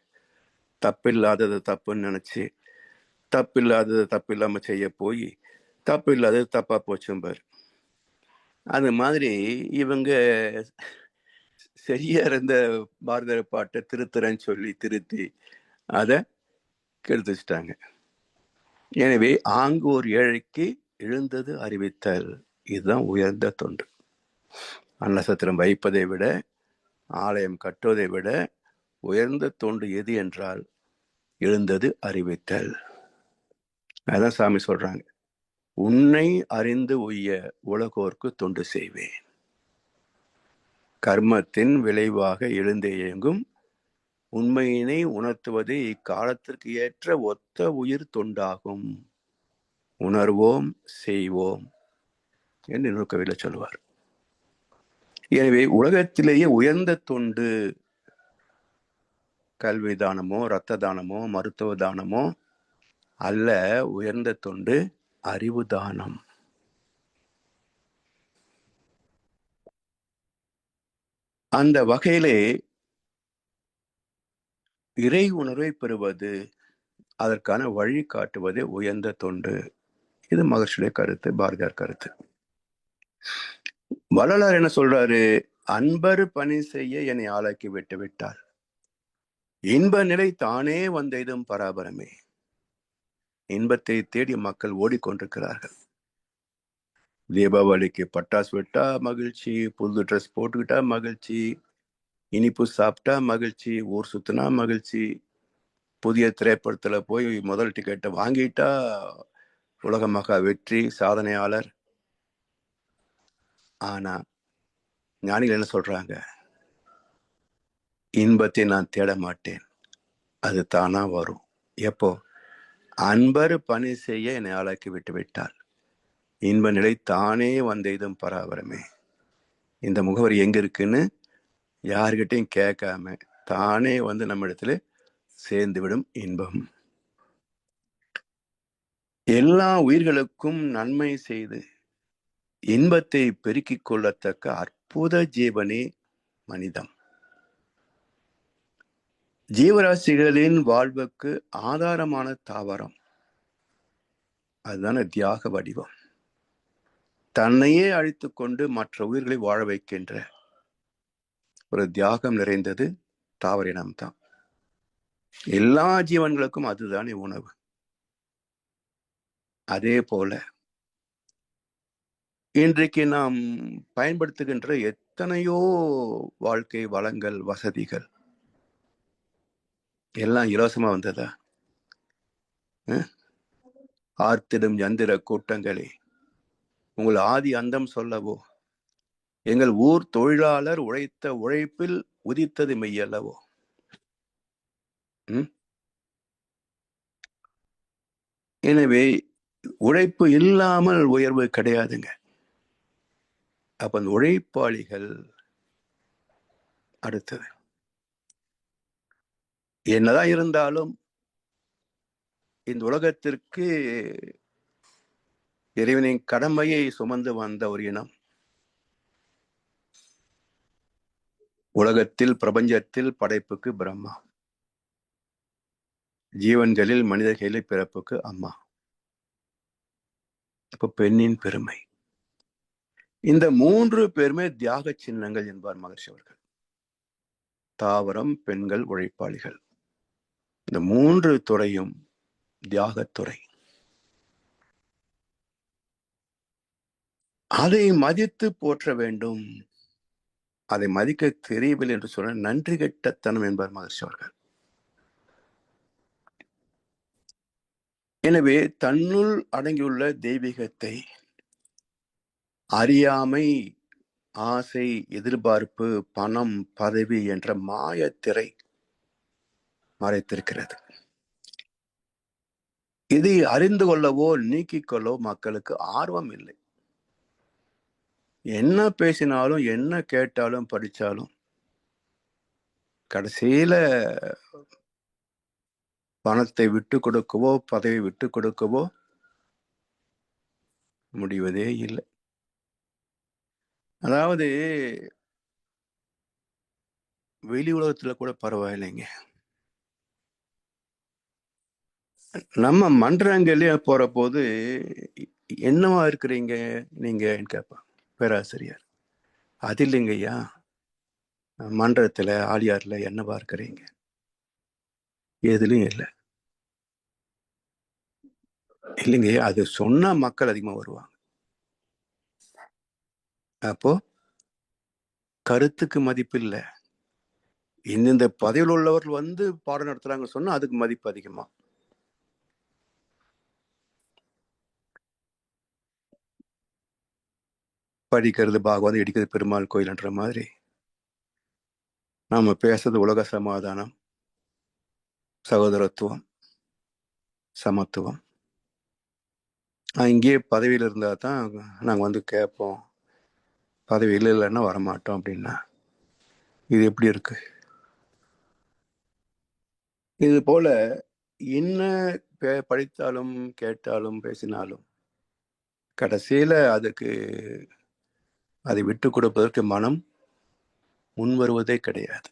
தப்பில்லாதது தப்புன்னு நினைச்சு தப்பில்லாதது தப்பில்லாம செய்ய போய் தப்பு இல்லை, அது தப்பா போச்சும்பார். அது மாதிரி இவங்க சரியா இருந்த பாரதியார் பாட்டை திருத்துறேன்னு சொல்லி திருத்தி அதை கெடுத்துச்சிட்டாங்க. எனவே ஆங்கோர் ஏழைக்கு எழுந்தது அறிவித்தல், இதுதான் உயர்ந்த தொண்டு. அன்னசத்திரம் வைப்பதை விட, ஆலயம் கட்டுவதை விட உயர்ந்த தொண்டு எது என்றால் எழுந்தது அறிவித்தல். அதான் சாமி சொல்றாங்க, உன்னை அறிந்து உய்ய உலகோர்க்கு தொண்டு செய்வேன். கர்மத்தின் விளைவாக எழுந்து இயங்கும் உண்மையினை உணர்த்துவது இக்காலத்திற்கு ஏற்ற ஒத்த உயிர் தொண்டாகும். உணர்வோம் செய்வோம் என்று இன்னொரு கவியில சொல்லுவார். எனவே உலகத்திலேயே உயர்ந்த தொண்டு கல்வி தானமோ, இரத்த தானமோ, மருத்துவ தானமோ அல்ல. உயர்ந்த தொண்டு அறிவு தானம். அந்த வகையிலே இறை உணர்வை பெறுவது, அதற்கான வழி காட்டுவது உயர்ந்த தொண்டு. இது மகர்ஷியுடைய கருத்து, பாரதியார் கருத்து. வள்ளலார் என்ன சொல்றாரு? அன்பர் பணி செய்ய என்னை ஆளாக்கி விட்டு விட்டார். இன்ப நிலை தானே வந்த இதும் பராபரமே. இன்பத்தை தேடி மக்கள் ஓடிக்கொண்டிருக்கிறார்கள். தீபாவளிக்கு பட்டாசு விட்டா மகிழ்ச்சி, புது ட்ரெஸ் போட்டுக்கிட்டா மகிழ்ச்சி, இனிப்பு சாப்பிட்டா மகிழ்ச்சி, ஊர் சுத்தினா மகிழ்ச்சி, புதிய திரைப்படத்துல போய் முதல் டிக்கெட்டை வாங்கிட்டா உலக மகா வெற்றி, சாதனையாளர். ஆனா ஞானிகள் என்ன சொல்றாங்க? இன்பத்தை நான் தேட மாட்டேன், அது தானா வரும். எப்போ? அன்பர் பணி செய்ய என்னை ஆளாக்கி விட்டு விட்டார். இன்ப நிலை தானே வந்த இதும் பராபரமே. இந்த முகவரி எங்க இருக்குன்னு யாருக்கிட்டையும் கேட்காம தானே வந்து நம்ம இடத்துல சேர்ந்துவிடும் இன்பம். எல்லா உயிர்களுக்கும் நன்மை செய்து இன்பத்தை பெருக்கிக் கொள்ளத்தக்க அற்புத ஜீவனே மனிதம். ஜீவராசிகளின் வாழ்வுக்கு ஆதாரமான தாவரம், அதுதான தியாக வடிவம். தன்னையே அழித்துக் கொண்டு மற்ற உயிர்களை வாழ வைக்கின்ற ஒரு தியாகம் நிறைந்தது தாவர இனம்தான். எல்லா ஜீவன்களுக்கும் அதுதானே உணவு. அதே போல இன்றைக்கு நாம் பயன்படுத்துகின்ற எத்தனையோ வாழ்க்கை வளங்கள், வசதிகள் எல்லாம் இலவசமா வந்ததா? ஆர்த்திடும் யந்திர கூட்டங்களே, உங்கள் ஆதி அந்தம் சொல்லவோ, எங்கள் ஊர் தொழிலாளர் உழைத்த உழைப்பில் உதித்தது மெய்யல்லவோ. எனவே உழைப்பு இல்லாமல் உயர்வு கிடையாதுங்க. அப்ப அந்த உழைப்பாளிகள் அடுத்தது. என்னதான் இருந்தாலும் இந்த உலகத்திற்கு இறைவனின் கடமையை சுமந்து வந்த ஒரு இனம். உலகத்தில், பிரபஞ்சத்தில் படைப்புக்கு பிரம்மா, ஜீவன்களில் மனிதர்களில் பிறப்புக்கு அம்மா. அப்ப பெண்ணின் பெருமை. இந்த 3 பேருமே தியாக சின்னங்கள் என்பார் மகர்ஷி அவர்கள். தாவரம், பெண்கள், உழைப்பாளிகள், இந்த 3 துறையும் தியாகத்துறை. அதை மதித்து போற்ற வேண்டும். அதை மதிக்க தெரியவில்லை என்று சொன்ன நன்றி கெட்டத்தனம் என்பார் மகர்ஷி அவர்கள். எனவே தன்னுள் அடங்கியுள்ள தெய்வீகத்தை அறியாமை, ஆசை, எதிர்பார்ப்பு, பணம், பதவி என்ற மாயத்திரை மறைத்திருக்கிறது. இதை அறிந்து கொள்ளவோ நீக்கிக் கொள்ளவோ மக்களுக்கு ஆர்வம் இல்லை. என்ன பேசினாலும், என்ன கேட்டாலும், படிச்சாலும் கடைசியில பணத்தை விட்டு கொடுக்கவோ, பதவி விட்டு கொடுக்கவோ முடிவதே இல்லை. அதாவது வெளி உலகத்துல கூட பரவாயில்லைங்க, நம்ம மன்றங்களே போற போது என்னவா இருக்கிறீங்க நீங்கன்னு கேட்பான் பேராசிரியர். அது இல்லைங்க ஐயா, மன்றத்துல ஆலியார்ல என்னவா இருக்கிறீங்க? எதுலயும் இல்லை. இல்லைங்க, அது சொன்னா மக்கள் அதிகமா வருவாங்க. அப்போ கருத்துக்கு மதிப்பு இல்லை. இந்த பதவியில் உள்ளவர்கள் வந்து பாடம் நடத்துறாங்க சொன்னா அதுக்கு மதிப்பு அதிகமா. படிக்கிறது பாகவதம், இடிக்கிறது பெருமாள் கோயில்ன்ற மாதிரி நாம பேசுறது உலக சமாதானம், சகோதரத்துவம், சமத்துவம். இங்கேயே பதவியில் இருந்தா தான் நாங்க வந்து கேட்போம், பதவியில் இல்லைன்னா வரமாட்டோம் அப்படின்னா இது எப்படி இருக்கு? இது போல என்ன படித்தாலும் கேட்டாலும் பேசினாலும் கடைசியில அதுக்கு அதை விட்டு கொடுப்பதற்கு மனம் முன் வருவதே கிடையாது.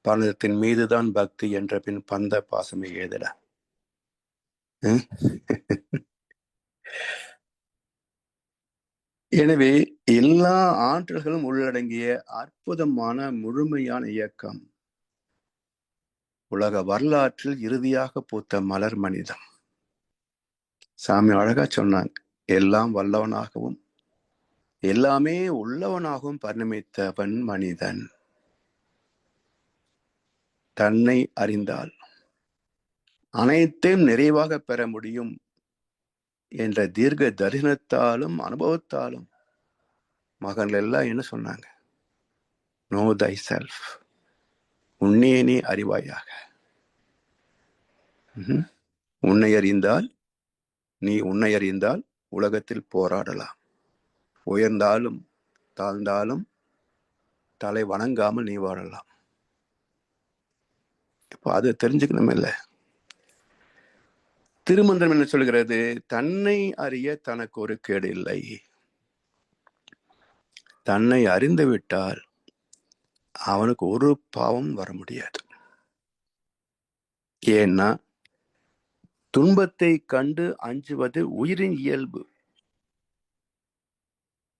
பணத்தின் மீதுதான் பக்தி என்ற பின் பந்த பாசமே ஏதடா. எனவே எல்லா ஆற்றல்களும் உள்ளடங்கிய அற்புதமான முழுமையான இயக்கம் உலக வரலாற்றில் இறுதியாக பூத்த மலர் மனிதம். சாமி அழகா சொன்னாங்க, எல்லாம் வல்லவனாகவும் எல்லாமே உள்ளவனாகவும் பரிணமித்தவன் மனிதன். தன்னை அறிந்தால் அனைத்தையும் நிறைவாக பெற முடியும் என்ற தீர்க்க தரிசனத்தாலும் அனுபவத்தாலும் மகன்கள் எல்லாம் என்ன சொன்னாங்க? நோ தை செல்ஃப், உன்னையே நீ அறிவாயாக. உன்னை அறிந்தால், நீ உன்னை அறிந்தால் உலகத்தில் போராடலாம். உயர்ந்தாலும் தாழ்ந்தாலும் தலை வணங்காமல் நீ வாழலாம். இப்போ அது தெரிஞ்சுக்கணும் இல்ல? திருமந்திரம் என்ன சொல்கிறது? தன்னை அறிய தனக்கு ஒரு கேடு இல்லை. தன்னை அறிந்து விட்டால் அவனுக்கு ஒரு பாவம் வர முடியாது. ஏன்னா துன்பத்தை கண்டு அஞ்சுவது உயிரின் இயல்பு.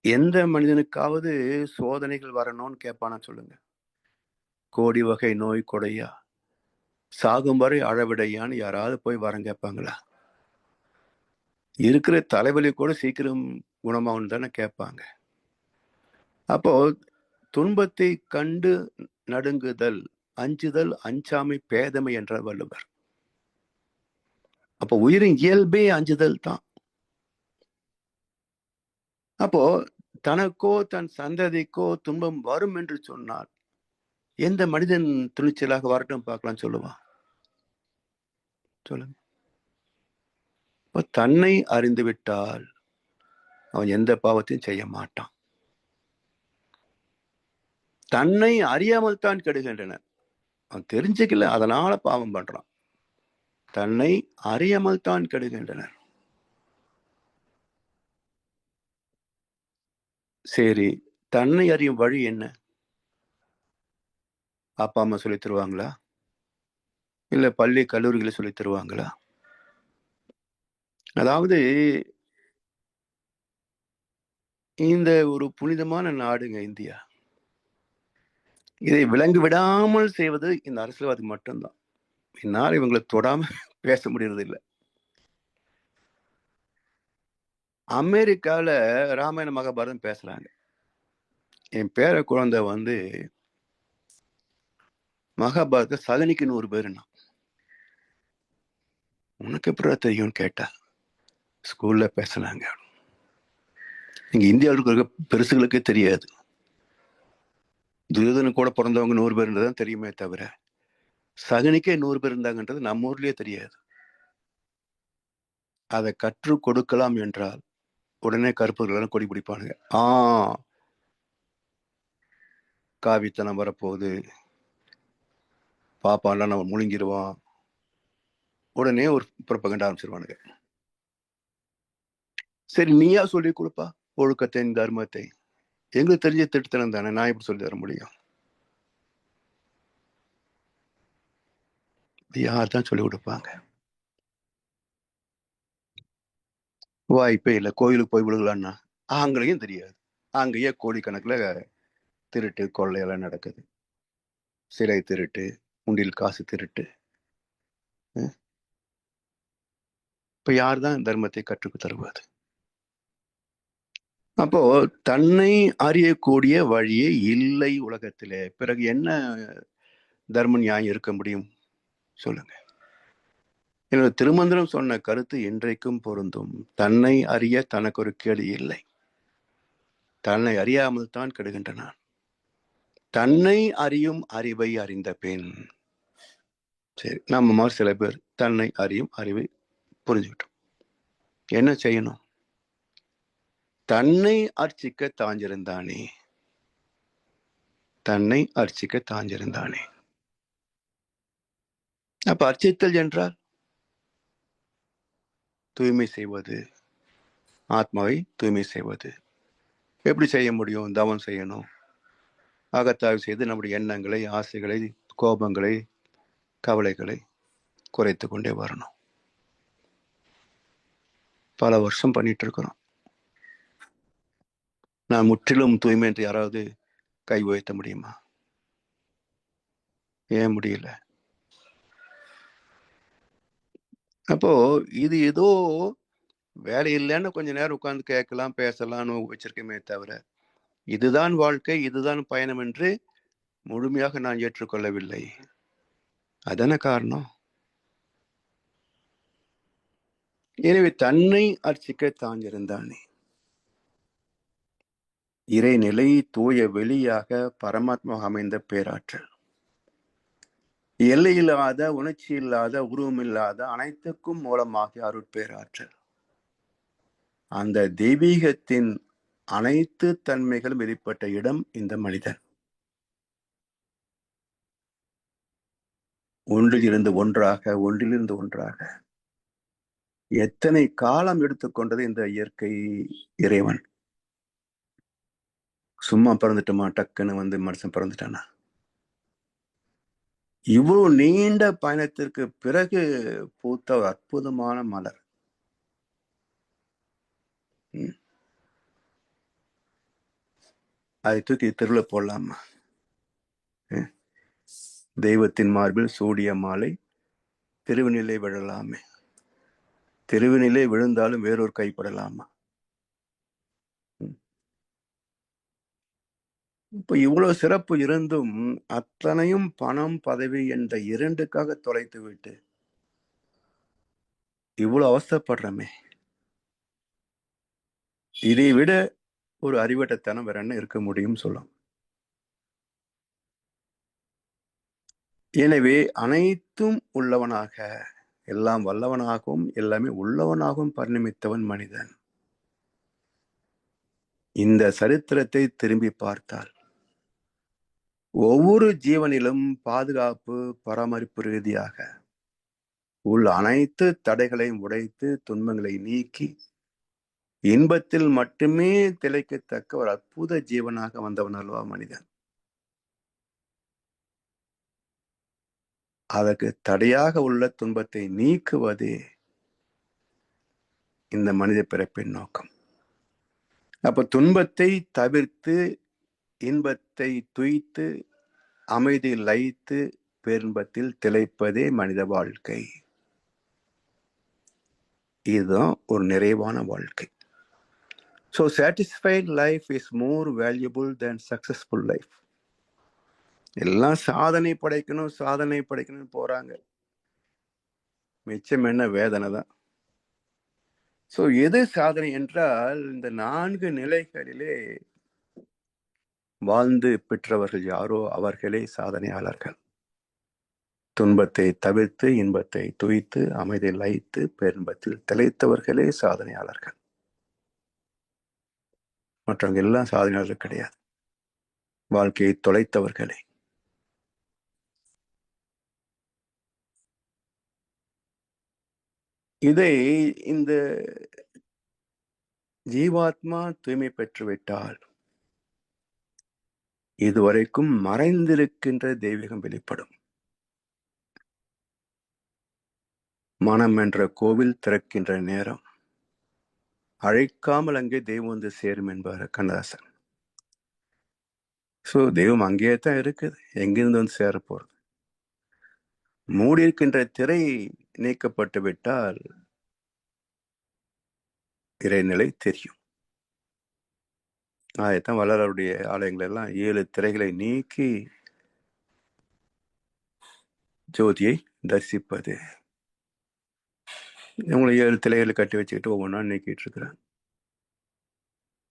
எந்த மனிதனுக்காவது சோதனைகள் வரணும்னு கேட்பானா சொல்லுங்க? கோடி வகை நோய் கொடையா, சாகும் வரை அழவிடையான்னு யாராவது போய் வரம் கேட்பாங்களா? இருக்கிற தலைவலி கூட சீக்கிரம் குணமாகும் தானே கேட்பாங்க. அப்போ துன்பத்தை கண்டு நடுங்குதல், அஞ்சுதல், அஞ்சாமை பேதமை என்றார் வள்ளுவர். அப்போ உயிரின் இயல்பே அஞ்சுதல் தான். அப்போ தனக்கோ தன் சந்ததிக்கோ துன்பம் வரும் என்று சொன்னால் எந்த மனிதன் துணிச்சலாக வரட்டும் பார்க்கலாம் சொல்லுவான்? சொல்லுங்க. இப்போ தன்னை அறிந்து விட்டால் அவன் எந்த பாவத்தையும் செய்ய மாட்டான். தன்னை அறியாமல் தான் கெடுகின்றனர். அவன் தெரிஞ்சுக்கல, அதனால பாவம் பண்றான். தன்னை அறியாமல் தான் கெடுகின்றனர். சரி, தன்னை அறியும் வழி என்ன? அப்பா அம்மா சொல்லி தருவாங்களா? இல்ல பள்ளி கல்லூரிகளை சொல்லி தருவாங்களா? அதாவது இந்த ஒரு புனிதமான நாடுங்க இந்தியா. இதை விலங்கு விடாமல் செய்வது இந்த அரசியல்வாதி மட்டும்தான். என்னால் இவங்களை தொடாம பேச முடியறது இல்லை. அமெரிக்கால ராமாயண மகாபாரதம் பேசுறாங்க. என் பேர குழந்தை வந்து மகாபாரத சகனிக்கு 100 பேருன்னா, உனக்கு எப்படி தெரியும்னு கேட்டா, ஸ்கூல்ல பேசினாங்க. இங்க இந்தியாவில் இருக்கிற பெருசுகளுக்கே தெரியாது. துரியோதனன் கூட பிறந்தவங்க 100 பேர் தான் தெரியுமே தவிர சகனிக்கே 100 பேர் இருந்தாங்கன்றது நம்ம ஊர்லயே தெரியாது. அதை கற்றுக் கொடுக்கலாம் என்றால் உடனே கருப்பர்கள் கொடி பிடிப்பானுங்க. காவித்தனம் வரப்போகுது, பாப்பான்லாம் நம்ம முழுங்கிடுவான், உடனே ஒரு புறப்பகண்ட ஆரம்பிச்சிருவானுங்க. சரி, நீயா சொல்லி கொடுப்பா ஒழுக்கத்தை, தர்மத்தை. எங்களுக்கு தெரிஞ்ச திட்டத்தனம் தானே, நான் எப்படி சொல்லி தர முடியும்? யார் தான் சொல்லிக் கொடுப்பாங்க? வாய்ப்பே இல்லை. கோயிலுக்கு போய் விழுகலான்னா அங்கேயும் தெரியாது. அங்கேயே கோடிக்கணக்கில் திருட்டு கொள்ளையெல்லாம் நடக்குது. சிலை திருட்டு, உண்டில் காசு திருட்டு. இப்ப யார் தான் தர்மத்தை கற்றுக்கு தருவது? அப்போ தன்னை அறியக்கூடிய வழியே இல்லை உலகத்திலே. பிறகு என்ன தர்ம நியாயம் இருக்க முடியும் சொல்லுங்க. என்னோட திருமந்திரம் சொன்ன கருத்து இன்றைக்கும் பொருந்தும். தன்னை அறிய தனக்கு ஒரு கேடு இல்லை. தன்னை அறியாமல் தான் கெடுகின்றனான். தன்னை அறியும் அறிவை அறிந்த பின், சரி, நம்ம மாதிரி சில பேர் தன்னை அறியும் அறிவை புரிஞ்சுக்கிட்டோம். என்ன செய்யணும்? தன்னை அர்ச்சிக்க தாஞ்சிருந்தானே, தன்னை அர்ச்சிக்க தாஞ்சிருந்தானே. அப்ப அர்ச்சித்தல் என்றால் தூய்மை செய்வது, ஆத்மாவை தூய்மை செய்வது. எப்படி செய்ய முடியும்? தவம் செய்யணும், அகத்தாய்வு செய்து நம்முடைய எண்ணங்களை, ஆசைகளை, கோபங்களை, கவலைகளை குறைத்து கொண்டே வரணும். பல வருஷம் பண்ணிட்டு இருக்கிறோம். நான் முற்றிலும் தூய்மை என்று யாராவது கை உயர்த்த முடியுமா? ஏன் முடியல? அப்போ இது ஏதோ வேலை இல்லைன்னு கொஞ்ச நேரம் உட்கார்ந்து கேட்கலாம், பேசலாம்னு வச்சிருக்கமே தவிர, இதுதான் வாழ்க்கை, இதுதான் பயணம் என்று முழுமையாக நான் ஏற்றுக்கொள்ளவில்லை. அதன காரணம். எனவே தன்னை அர்ச்சிக்க தாங்கிருந்தானே. இறைநிலை தூய வெளியாக பரமாத்மா அமைந்த பேராற்றல், எல்லையில்லாத, உணர்ச்சி இல்லாத, உருவமில்லாத, அனைத்துக்கும் மூலமாக அருட்பேராற்றல். அந்த தெய்வீகத்தின் அனைத்து தன்மைகளும் வெளிப்பட்ட இடம் இந்த மனிதன். ஒன்றிலிருந்து ஒன்றாக, ஒன்றிலிருந்து ஒன்றாக எத்தனை காலம் எடுத்துக்கொண்டது இந்த இயற்கை இறைவன். சும்மா பிறந்துட்டுமா டக்குன்னு வந்து மனுஷன் பிறந்துட்டானா? இவ்வளவு நீண்ட பயணத்திற்கு பிறகு பூத்த ஒரு அற்புதமான மலர். அதை தூக்கி தெருவில் போடலாமா? தெய்வத்தின் மார்பில் சூடிய மாலை திருவினிலே விழலாமே. திருவினிலே விழுந்தாலும் வேறொரு கைப்படலாமா? இப்ப இவ்வளவு சிறப்பு இருந்தும் அத்தனையும் பணம், பதவி என்ற இரண்டுக்காக தொலைத்து விட்டு இவ்வளவு அவஸ்தைப்படுறமே. இதை விட ஒரு அறிவட்டத்தனம் வேற என்ன இருக்க முடியும் சொல்லும். எனவே அனைத்தும் உள்ளவனாக, எல்லாம் வல்லவனாகவும் எல்லாமே உள்ளவனாகவும் பரிணமித்தவன் மனிதன். இந்த சரித்திரத்தை திரும்பி பார்த்தால் ஒவ்வொரு ஜீவனிலும் பாதுகாப்பு, பராமரிப்பு ரீதியாக உள்ள அனைத்து தடைகளையும் உடைத்து துன்பங்களை நீக்கி இன்பத்தில் மட்டுமே திளைக்கத்தக்க ஒரு அற்புத ஜீவனாக வந்தவன் அல்லவா மனிதன். அதற்கு தடையாக உள்ள துன்பத்தை நீக்குவதே இந்த மனித பிறப்பின் நோக்கம். அப்ப துன்பத்தை தவிர்த்து இன்பத்தை துய்த்து அமைதி லயித்து பேரின்பத்தில் திளைப்பதே மனித வாழ்க்கை. இதுதான் ஒரு நிறைவான வாழ்க்கை. So satisfied life is more valuable than successful life. எல்லாம் சாதனை படைக்கணும் போறாங்க. மிச்சம் என்ன? வேதனை தான். சோ எது சாதனை என்றால் இந்த 4 நிலைகளிலே வாழ்ந்து பெற்றவர்கள் யாரோ அவர்களே சாதனையாளர்கள். துன்பத்தை தவிர்த்து இன்பத்தை துய்த்து அமைதி லயித்து பேரின்பத்தில் திளைத்தவர்களே சாதனையாளர்கள். மற்றவங்க எல்லாம் சாதனையாளர்கள் கிடையாது, வாழ்க்கையை தொலைத்தவர்களே. இதை இந்த ஜீவாத்மா தூய்மை பெற்றுவிட்டால் இதுவரைக்கும் மறைந்திருக்கின்ற தெய்வீகம் வெளிப்படும். மனம் என்ற கோவில் திறக்கின்ற நேரம் அழைக்காமல் அங்கே தெய்வம் வந்து சேரும் என்பார் கண்ணதாசன். ஸோ தெய்வம் அங்கேயே தான் இருக்குது, எங்கிருந்து வந்து சேர போறது? மூடி இருக்கின்ற திரை நீக்கப்பட்டு விட்டால் இறைநிலை தெரியும். அதைத்தான் வள்ளலாருடைய ஆலயங்கள் எல்லாம் 7 திரைகளை நீக்கி ஜோதியை தரிசிப்பது. இவங்களை 7 திரைகளை கட்டி வச்சுக்கிட்டு ஒவ்வொன்றா நீக்கிட்டு இருக்கிறாங்க.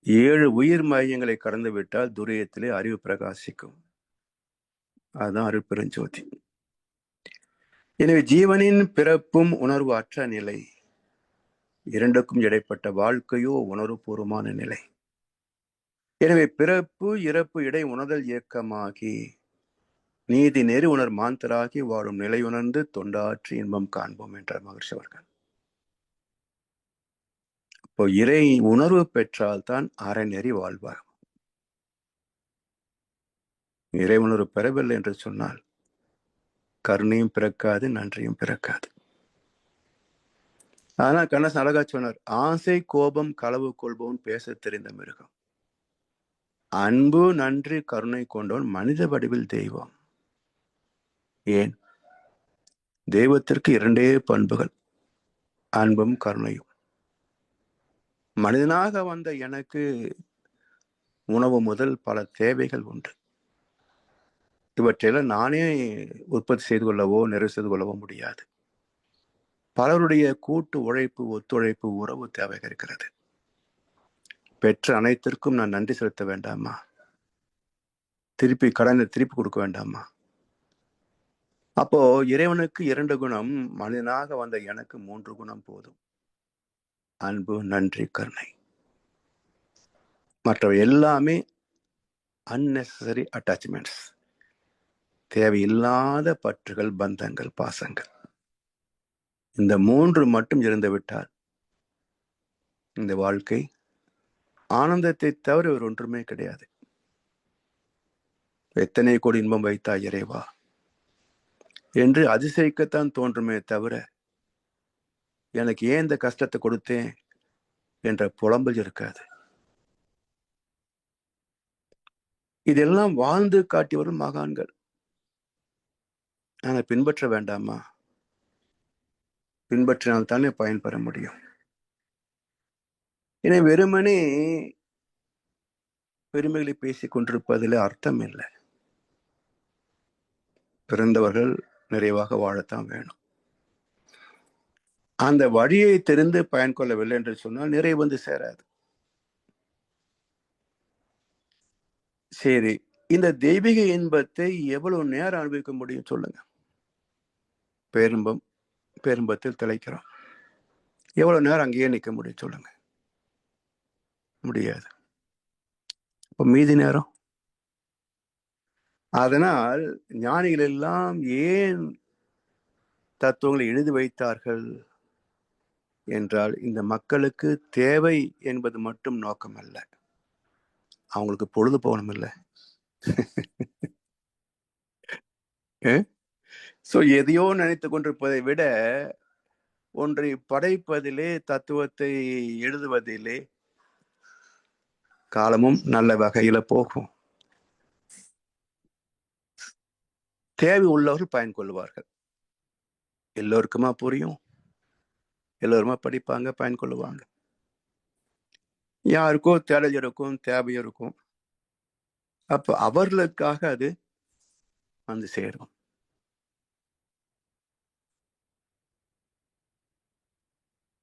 7 உயிர் மையங்களை கடந்து விட்டால் துரியத்திலே அறிவு பிரகாசிக்கும். அதுதான் அருட்பெருஞ்சோதி. எனவே ஜீவனின் பிறப்பும் உணர்வு அற்ற நிலை, இரண்டுக்கும் இடைப்பட்ட வாழ்க்கையோ உணர்வுபூர்வமான நிலை. எனவே பிறப்பு இறப்பு இடை உணர்தல் இயக்கமாகி நீதி நெறி உணர் மாந்தராகி வாழும் நிலை உணர்ந்து தொண்டாற்றி இன்பம் காண்போம் என்றார் மகர்ஷி அவர்கள். இப்போ இறை உணர்வு பெற்றால்தான் அறநெறி வாழ்வார். இறை உணர்வு பெறவில்லை என்று சொன்னால் கருணையும் பிறக்காது, நன்றியும் பிறக்காது. ஆனா கண்ணதாசன் அழகா சொன்னார், ஆசை கோபம் களவு கொள்பவன் பேச தெரிந்த மிருகம், அன்பு நன்றி கருணை கொண்டவன் மனித வடிவில் தெய்வம். ஏன்? தெய்வத்திற்கு 2 பண்புகள், அன்பும் கருணையும். மனிதனாக வந்த எனக்கு உணவு முதல் பல தேவைகள் உண்டு. இவற்றையெல்லாம் நானே உற்பத்தி செய்து கொள்ளவோ நிறைவு செய்து கொள்ளவோ முடியாது. பலருடைய கூட்டு உழைப்பு, ஒத்துழைப்பு, உறவு தேவை இருக்கிறது. பெற்ற அனைத்திற்கும் நான் நன்றி செலுத்த வேண்டாமா? திருப்பி கடனை திருப்பி கொடுக்க வேண்டாமா? அப்போ இறைவனுக்கு 2 குணம், மனிதனாக வந்த எனக்கு 3 குணம் போதும். அன்பு, நன்றி, கருணை. மற்றவை எல்லாமே unnecessary attachments, தேவையில்லாத பற்றுகள், பந்தங்கள், பாசங்கள். இந்த 3 மட்டும் இருந்து விட்டால் இந்த வாழ்க்கை ஆனந்தத்தை தவிர வேறு ஒன்றுமே கிடையாது. எத்தனை கோடி இன்பம் வைத்தாய் இறைவா என்று அதிசயிக்கத்தான் தோன்றுமே தவிர எனக்கு ஏன் இந்த கஷ்டத்தை கொடுத்தேன் என்ற புலம்பல் இருக்காது. இதெல்லாம் வாழ்ந்து காட்டியவரும் மகான்கள். ஆனா பின்பற்ற வேண்டாமா? பின்பற்றினால் தானே பயன்பெற முடியும். என வெறுமனே பெருமைகளை பேசிக் கொண்டிருப்பதில் அர்த்தம் இல்லை. பிறந்தவர்கள் நிறைவாக வாழத்தான் வேணும். அந்த வழியை தெரிந்து பயன் கொள்ளவில்லை என்று சொன்னால் நிறைவு வந்து சேராது. சரி, இந்த தெய்வீக இன்பத்தை எவ்வளவு நேரம் அனுபவிக்க முடியும் சொல்லுங்க? பேரின்பம், பேரின்பத்தில் திளைக்கிறோம். எவ்வளவு நேரம் அங்கேயே நிற்க முடியும் சொல்லுங்க? முடியாது. இப்ப மீதி நேரம். அதனால் ஞானிகள் எல்லாம் ஏன் தத்துவங்களை எழுதி வைத்தார்கள் என்றால், இந்த மக்களுக்கு தேவை என்பது மட்டும் நோக்கம் அல்ல, அவங்களுக்கு பொழுது போகணும் இல்லை. சோ எதையோ நினைத்து கொண்டிருப்பதை விட ஒன்றை படைப்பதிலே, தத்துவத்தை எழுதுவதிலே காலமும் நல்ல வகையில போகும். தேவை உள்ளவர்கள் பயன் கொள்வார்கள். எல்லோருக்குமா புரியும்? எல்லோருமா படிப்பாங்க, பயன் கொள்ளுவாங்க? யாருக்கோ தேடல் இருக்கும், தேவை இருக்கும். அப்ப அவர்களுக்காக அது வந்து சேரும்.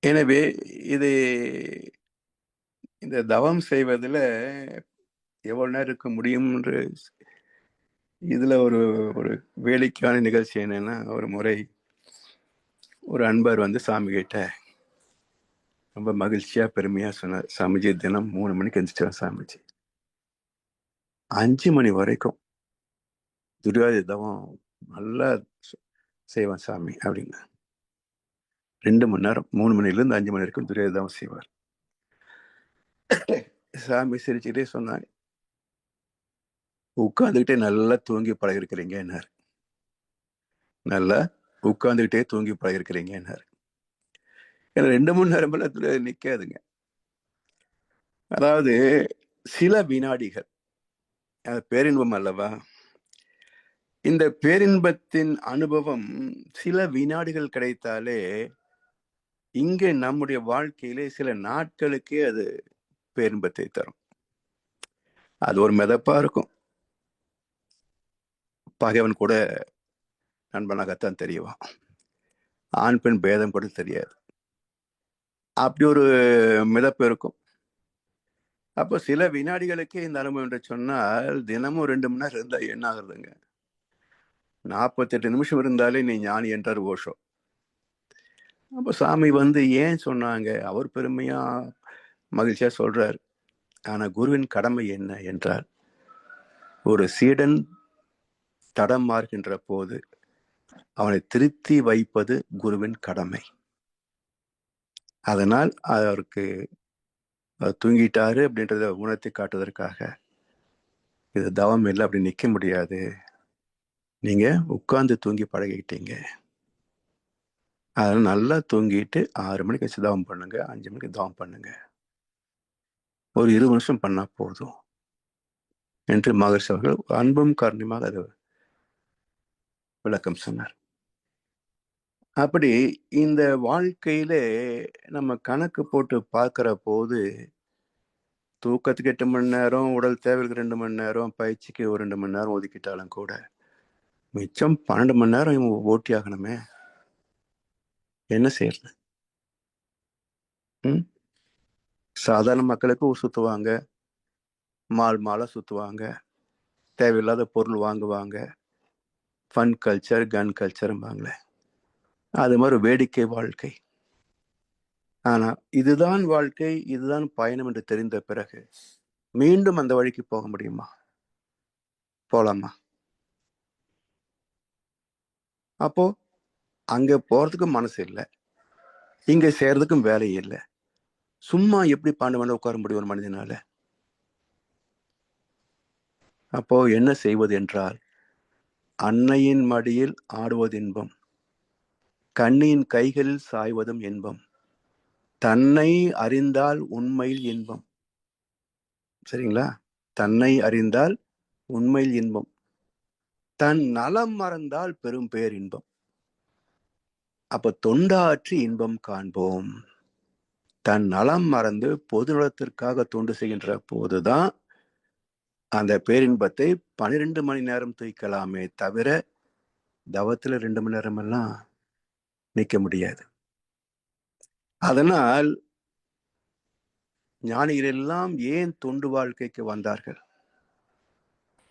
எனவே இது இந்த தவம் செய்வதில் எவ்வளவு நேரம் இருக்க முடியும் என்று, இதுல ஒரு ஒரு வேடிக்கையான நிகழ்ச்சி என்னன்னா, ஒரு முறை ஒரு அன்பர் வந்து சாமி கிட்ட ரொம்ப மகிழ்ச்சியா பெருமையா சொன்னார், சாமிஜி தினம் 3 மணிக்கு எந்திரிச்சிடும் சாமிஜி, 5 மணி வரைக்கும் துரியாதி தவம் நல்லா செய்வான் சாமி அப்படின்னு. 2 மணி நேரம், 3 மணிலிருந்து 5 மணி வரைக்கும் துரியாதி தவம் செய்வார். சாமி சிரிச்சுக்கிட்டே சொன்னாங்க, உட்கார்ந்துகிட்டே நல்லா தூங்கி பழகிருக்கிறீங்க என்னாரு. நல்லா உட்கார்ந்துகிட்டே தூங்கி பழகிருக்கிறீங்க என்னாரு. ஏன்னா 2 மணி நேரம் நிக்காதுங்க. அதாவது சில வினாடிகள், பேரின்பம் அல்லவா? இந்த பேரின்பத்தின் அனுபவம் சில வினாடிகள் கிடைத்தாலே இங்கே நம்முடைய வாழ்க்கையிலே சில நாட்களுக்கே அது பேரின்பத்தை தரும். அது ஒரு மிதப்பா இருக்கும். பகைவன் கூட நண்பனாகத்தான் தெரியவான். ஆண் பெண் பேதம் கூட தெரியாது. அப்படி ஒரு மிதப்பு இருக்கும். அப்போ சில வினாடிகளுக்கே இந்த அனுபவம் என்று சொன்னால் தினமும் 2 மணி நேரம் இருந்தா என்ன ஆகுறதுங்க? 48 நிமிஷம் இருந்தாலே நீ ஞானி என்றார் ஓஷோ. அப்போ சாமி வந்து ஏன் சொன்னாங்க? அவர் பெருமையா மகிழ்ச்சியா சொல்றார். ஆனா குருவின் கடமை என்ன என்றால், ஒரு சீடன் தடம் மாறுகின்ற போது அவனை திருத்தி வைப்பது குருவின் கடமை. அதனால் அவருக்கு தூங்கிட்டாரு அப்படின்றத உணர்த்தி காட்டுவதற்காக, இது தவம் இல்லை, அப்படி நிக்க முடியாது, நீங்க உட்கார்ந்து தூங்கி பழகிக்கிட்டீங்க, அதனால நல்லா தூங்கிட்டு 6 மணிக்கு வச்சு தவம் பண்ணுங்க, 5 மணிக்கு தவம் பண்ணுங்க, ஒரு 20 நிமிஷம் பண்ணா போதும் என்று மகர்ஷி அவர்கள் அன்பும் கருணையுமாக அது விளக்கம் சொன்னார். அப்படி இந்த வாழ்க்கையிலே நம்ம கணக்கு போட்டு பார்க்கிற போது தூக்கத்துக்கு 8 மணி நேரம், உடல் தேவைக்கு 2 மணி நேரம், பயிற்சிக்கு ஒரு 2 மணி நேரம் ஒதுக்கிட்டாலும் கூட மிச்சம் 12 மணி நேரம் ஓட்டி ஆகணுமே, என்ன செய்யறது? சாதாரண மக்களுக்கு ஊர் சுத்துவாங்க, மாலா சுத்துவாங்க, தேவையில்லாத பொருள் வாங்குவாங்க, ஃபன் கல்ச்சர், கன் கல்ச்சர்பாங்களே, அது மாதிரி வேடிக்கை வாழ்க்கை. ஆனா இதுதான் வாழ்க்கை, இதுதான் பயணம் என்று தெரிந்த பிறகு மீண்டும் அந்த வழிக்கு போக முடியுமா? போலாமா? அப்போ அங்க போறதுக்கு மனசு இல்லை, இங்க சேர்றதுக்கும் வேலை இல்லை. சும்மா எப்படி 12 மணி உட்கார முடியும் ஒரு மனிதனால? அப்போ என்ன செய்வது என்றால், அன்னையின் மடியில் ஆடுவது இன்பம், கண்ணியின் கைகளில் சாய்வதும் இன்பம், தன்னை அறிந்தால் உண்மையில் இன்பம். சரிங்களா? தன்னை அறிந்தால் உண்மையில் இன்பம், தன் நலம் மறந்தால் பெரும் பேர் இன்பம். அப்ப தொண்டாற்றி இன்பம் காண்போம். தன் நலம் மறந்து பொது நலத்திற்காக தொண்டு செய்கின்ற போதுதான் அந்த பேரின்பத்தை 12 மணி நேரம் தூக்கலாமே தவிர தவத்துல 2 மணி நேரம் எல்லாம் நிக்க முடியாது. அதனால் ஞானிகள் எல்லாம் ஏன் தொண்டு வாழ்க்கைக்கு வந்தார்கள்?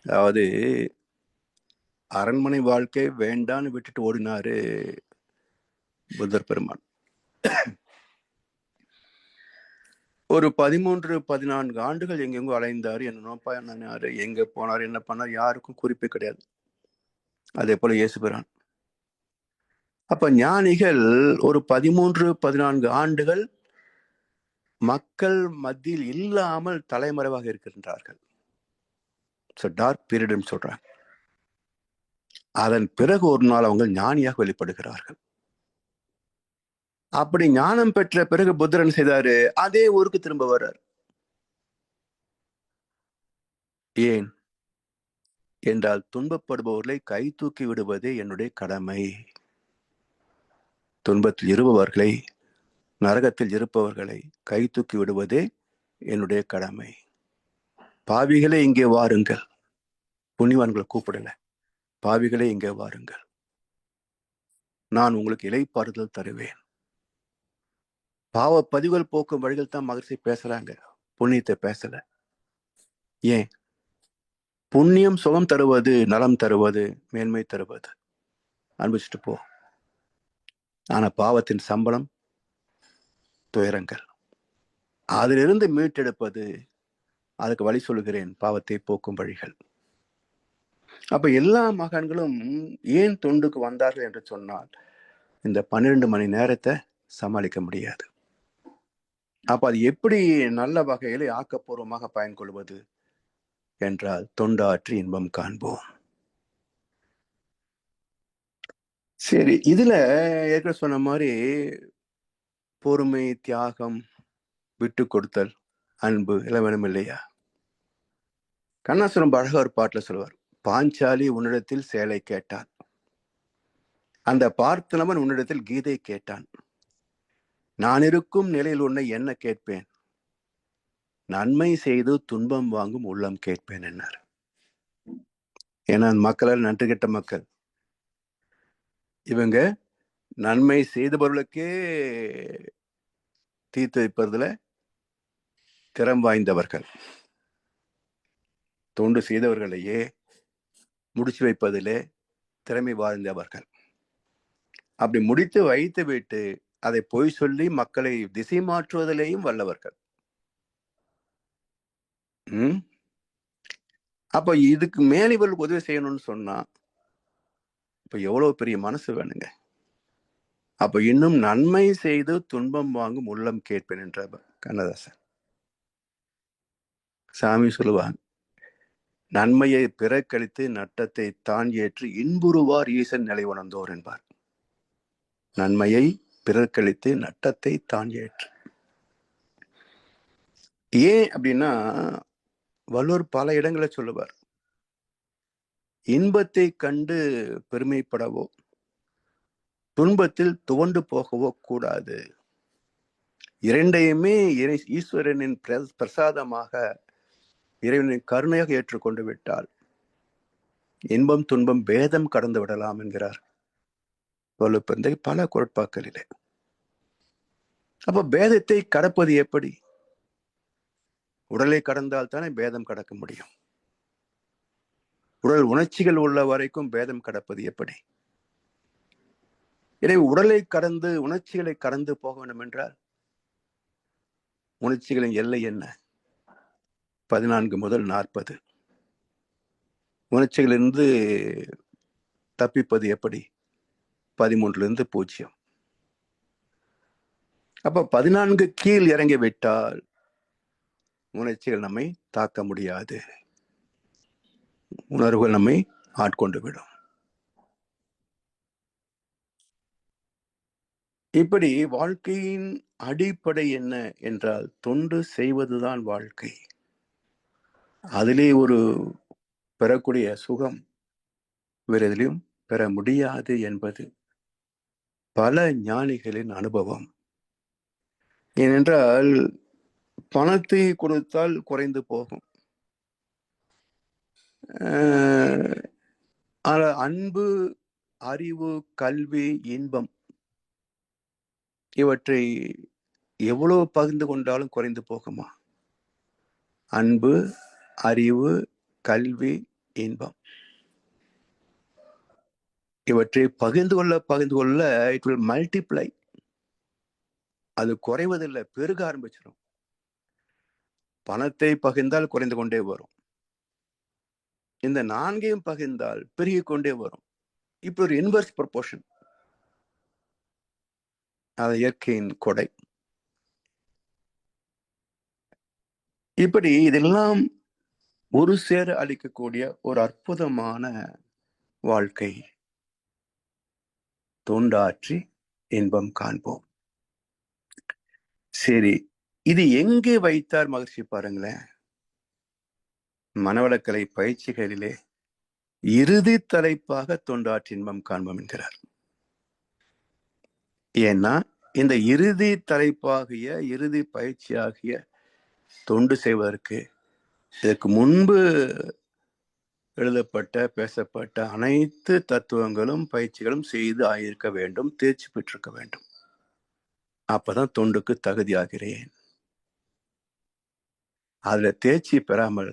அதாவது அரண்மனை வாழ்க்கை வேண்டான்னு விட்டுட்டு ஓடினாரு புத்தர் பெருமான். ஒரு 13-14 ஆண்டுகள் எங்கெங்கோ அலைந்தாரு, என்னென்னோ பண்ணாரு, எங்க போனார், என்ன பண்ணார், யாருக்கும் குறிப்பே கிடையாது. அதே போல இயேசு பிரான். அப்ப ஞானிகள் ஒரு 13-14 ஆண்டுகள் மக்கள் மத்தியில் இல்லாமல் தலைமறைவாக இருக்கின்றார்கள். டார்க் பீரியட் சொல்றாங்க. அதன் பிறகு ஒரு நாள் அவங்க ஞானியாக வெளிப்படுகிறார்கள். அப்படி ஞானம் பெற்ற பிறகு புத்தரன் செய்தாரு, அதே ஊருக்கு திரும்ப வர்றார். ஏன் என்றால், துன்பப்படுபவர்களை கை தூக்கி விடுவதே என்னுடைய கடமை. துன்பத்தில் இருப்பவர்களை, நரகத்தில் இருப்பவர்களை கை தூக்கி விடுவதே என்னுடைய கடமை. பாவிகளே இங்கே வாருங்கள், புண்ணியவான்களை கூப்பிடல, பாவிகளே இங்கே வாருங்கள், நான் உங்களுக்கு இளைப்பாறுதல் தருவேன். பாவ பதிவுகள் போக்கும் வழிகள் தான் மகர்ஷி பேசுறாங்க, புண்ணியத்தை பேசல. ஏன்? புண்ணியம் சுகம் தருவது, நலம் தருவது, மேன்மை தருவது, அனுபவிச்சுட்டு போ. ஆனா பாவத்தின் சம்பளம் துயரங்கள். அதிலிருந்து மீட்டெடுப்பது, அதுக்கு வழி சொல்லுகிறேன், பாவத்தை போக்கும் வழிகள். அப்ப எல்லா மகான்களும் ஏன் தொண்டுக்கு வந்தார்கள் என்று சொன்னால், இந்த 12 மணி நேரத்தை சமாளிக்க முடியாது. அப்ப அது எப்படி நல்ல வகையிலே ஆக்கப்பூர்வமாக பயன்கொள்வது என்றால், தொண்டாற்றி இன்பம் காண்போம். சரி, இதுல ஏற்கனவே சொன்ன மாதிரி பொறுமை, தியாகம், விட்டு கொடுத்தல், அன்பு எல்லாம் வேணும் இல்லையா? கண்ணாசுரம் அழகா ஒரு பாட்டுல சொல்லுவார், பாஞ்சாலி உன்னிடத்தில் சேலை கேட்டான், அந்த பார்த்தனவன் உன்னிடத்தில் கீதை கேட்டான், நான் இருக்கும் நிலையில் உன்னை என்ன கேட்பேன், நன்மை செய்து துன்பம் வாங்கும் உள்ளம் கேட்பேன் என்னார். ஏன்னா மக்களால் நன்றி கெட்ட மக்கள் இவங்க. நன்மை செய்தவர்களுக்கே தீர்த்து வைப்பதில் திறம் வாய்ந்தவர்கள், தொண்டு செய்தவர்களையே முடிச்சு வைப்பதிலே திறமை வாழ்ந்தவர்கள். அப்படி முடித்து வைத்து விட்டு அதை பொய் சொல்லி மக்களை திசை மாற்றுவதிலேயும் வல்லவர்கள். அப்ப இதுக்கு மேல் இவர்களுக்கு உதவி செய்யணும்னு சொன்னா இப்ப எவ்வளவு பெரிய மனசு வேணுங்க. அப்ப இன்னும் நன்மை செய்து துன்பம் வாங்கும் உள்ளம் கேட்பேன் என்ற கண்ணதாசன். சாமி சொல்லுவாங்க, நன்மையை பிறக்கழித்து நட்டத்தை தான் ஏற்று இன்புறுவார் ஈசன் நிலை உணர்ந்தோர் என்பார். நன்மையை பிறக்கழித்து நட்டத்தை தான் ஏற்று. ஏன் அப்படின்னா வள்ளுவர் பல இடங்களை சொல்லுவார், இன்பத்தை கண்டு பெருமைப்படவோ துன்பத்தில் துவண்டு போகவோ கூடாது. இரண்டையுமே ஈஸ்வரனின் பிரசாதமாக இறைவனின் கருணையாக ஏற்றுக்கொண்டு விட்டால் இன்பம் துன்பம் பேதம் கடந்து விடலாம் என்கிறார் வள்ளுவ பல குரட்பாக்களிலே. அப்ப பேதத்தை கடப்பது எப்படி? உடலை கடந்தால் தானே பேதம் கடக்க முடியும். உடல் உணர்ச்சிகள் உள்ள வரைக்கும் பேதம் கடப்பது எப்படி? எனவே உடலை கடந்து உணர்ச்சிகளை கடந்து போக வேண்டும் என்றால் உணர்ச்சிகளின் எல்லை என்ன? 14 முதல் 40. உணர்ச்சிகளிலிருந்து தப்பிப்பது எப்படி? 13 0. அப்ப 14 கீழ் இறங்கி விட்டால் உணர்ச்சிகள் நம்மை தாக்க முடியாது, உணர்வுகள் நம்மை ஆட்கொண்டு விடும். இப்படி வாழ்க்கையின் அடிப்படை என்ன என்றால் தொண்டு செய்வதுதான் வாழ்க்கை. அதிலே ஒரு பெறக்கூடிய சுகம் வேறு எதிலும் பெற முடியாது என்பது பல ஞானிகளின் அனுபவம். ஏனென்றால் பணத்தை கொடுத்தால் குறைந்து போகும், அன்பு அறிவு கல்வி இன்பம் இவற்றை எவ்வளவு பகிர்ந்து கொண்டாலும் குறைந்து போகுமா? அன்பு அறிவு கல்வி இன்பம் இவற்றை பகிர்ந்து கொள்ள இட் வில் மல்டிப்ளை. அது குறைவதில்லை, பெருக ஆரம்பிச்சிடும். பணத்தை பகிர்ந்தால் குறைந்து கொண்டே வரும், இந்த 4ஐயும் பகிர்ந்தால் பெருகிக் கொண்டே வரும். இப்ப ஒரு இன்வெர்ஸ் ப்ரொபோர்ஷன், அது இயற்கையின் கொடை. இப்படி இதெல்லாம் ஒரு சேர அளிக்கக்கூடிய ஒரு அற்புதமான வாழ்க்கை. தொண்டாற்றி இன்பம் காண்போம். சரி, இது எங்கே வைத்தார் மகிழ்ச்சி பாருங்களேன். மனவளக்கலை பயிற்சிகளிலே இறுதி தலைப்பாக தொண்டாற்றி இன்பம் காண்போம் என்கிறார். ஏன்னா இந்த இறுதி தலைப்பாகிய இறுதி பயிற்சியாகிய தொண்டு செய்வதற்கு இதற்கு முன்பு எழுதப்பட்ட பேசப்பட்ட அனைத்து தத்துவங்களும் பயிற்சிகளும் செய்து ஆயிருக்க வேண்டும், தேர்ச்சி பெற்றிருக்க வேண்டும். அப்பதான் தொண்டுக்கு தகுதியாகிறேன். அதுல தேர்ச்சி பெறாமல்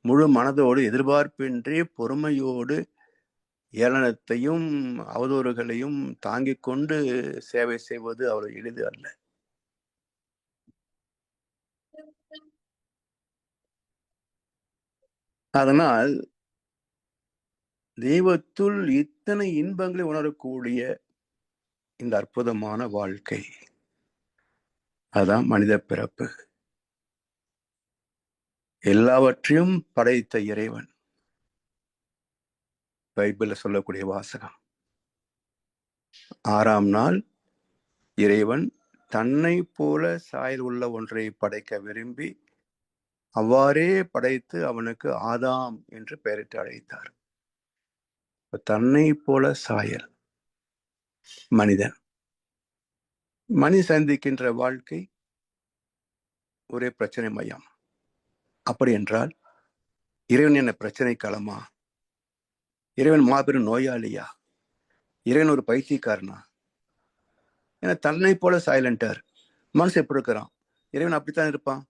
முழு மனதோடு எதிர்பார்ப்பின்றி பொறுமையோடு ஏளனத்தையும் அவதூறுகளையும் தாங்கிக் கொண்டு சேவை செய்வது அவ்வளவு எளிது அல்ல. அதனால் தெய்வத்துள் இத்தனை இன்பங்களை உணரக்கூடிய இந்த அற்புதமான வாழ்க்கை, அதான் மனித பிறப்பு. எல்லாவற்றையும் படைத்த இறைவன், பைபிள்ல சொல்லக்கூடிய வாசகம், 6ஆம் நாள் இறைவன் தன்னை போல சாயல் உள்ள ஒன்றை படைக்க விரும்பி அவ்வாறே படைத்து அவனுக்கு ஆதாம் என்று பெயரிட்டு அழைத்தார். தன்னை போல சாயல் மனிதன். மனித சந்திக்கின்ற வாழ்க்கை ஒரே பிரச்சனை மையம். அப்படி என்றால் இறைவன் என்ன பிரச்சனை களமா? இறைவன் மாபெரும் நோயாளியா? இறைவன் ஒரு பைத்தியக்காரனா? ஏன்னா தன்னை போல சைலண்டார். மனசு எப்படி இருக்கிறான்? இறைவன் அப்படித்தான் இருப்பான்.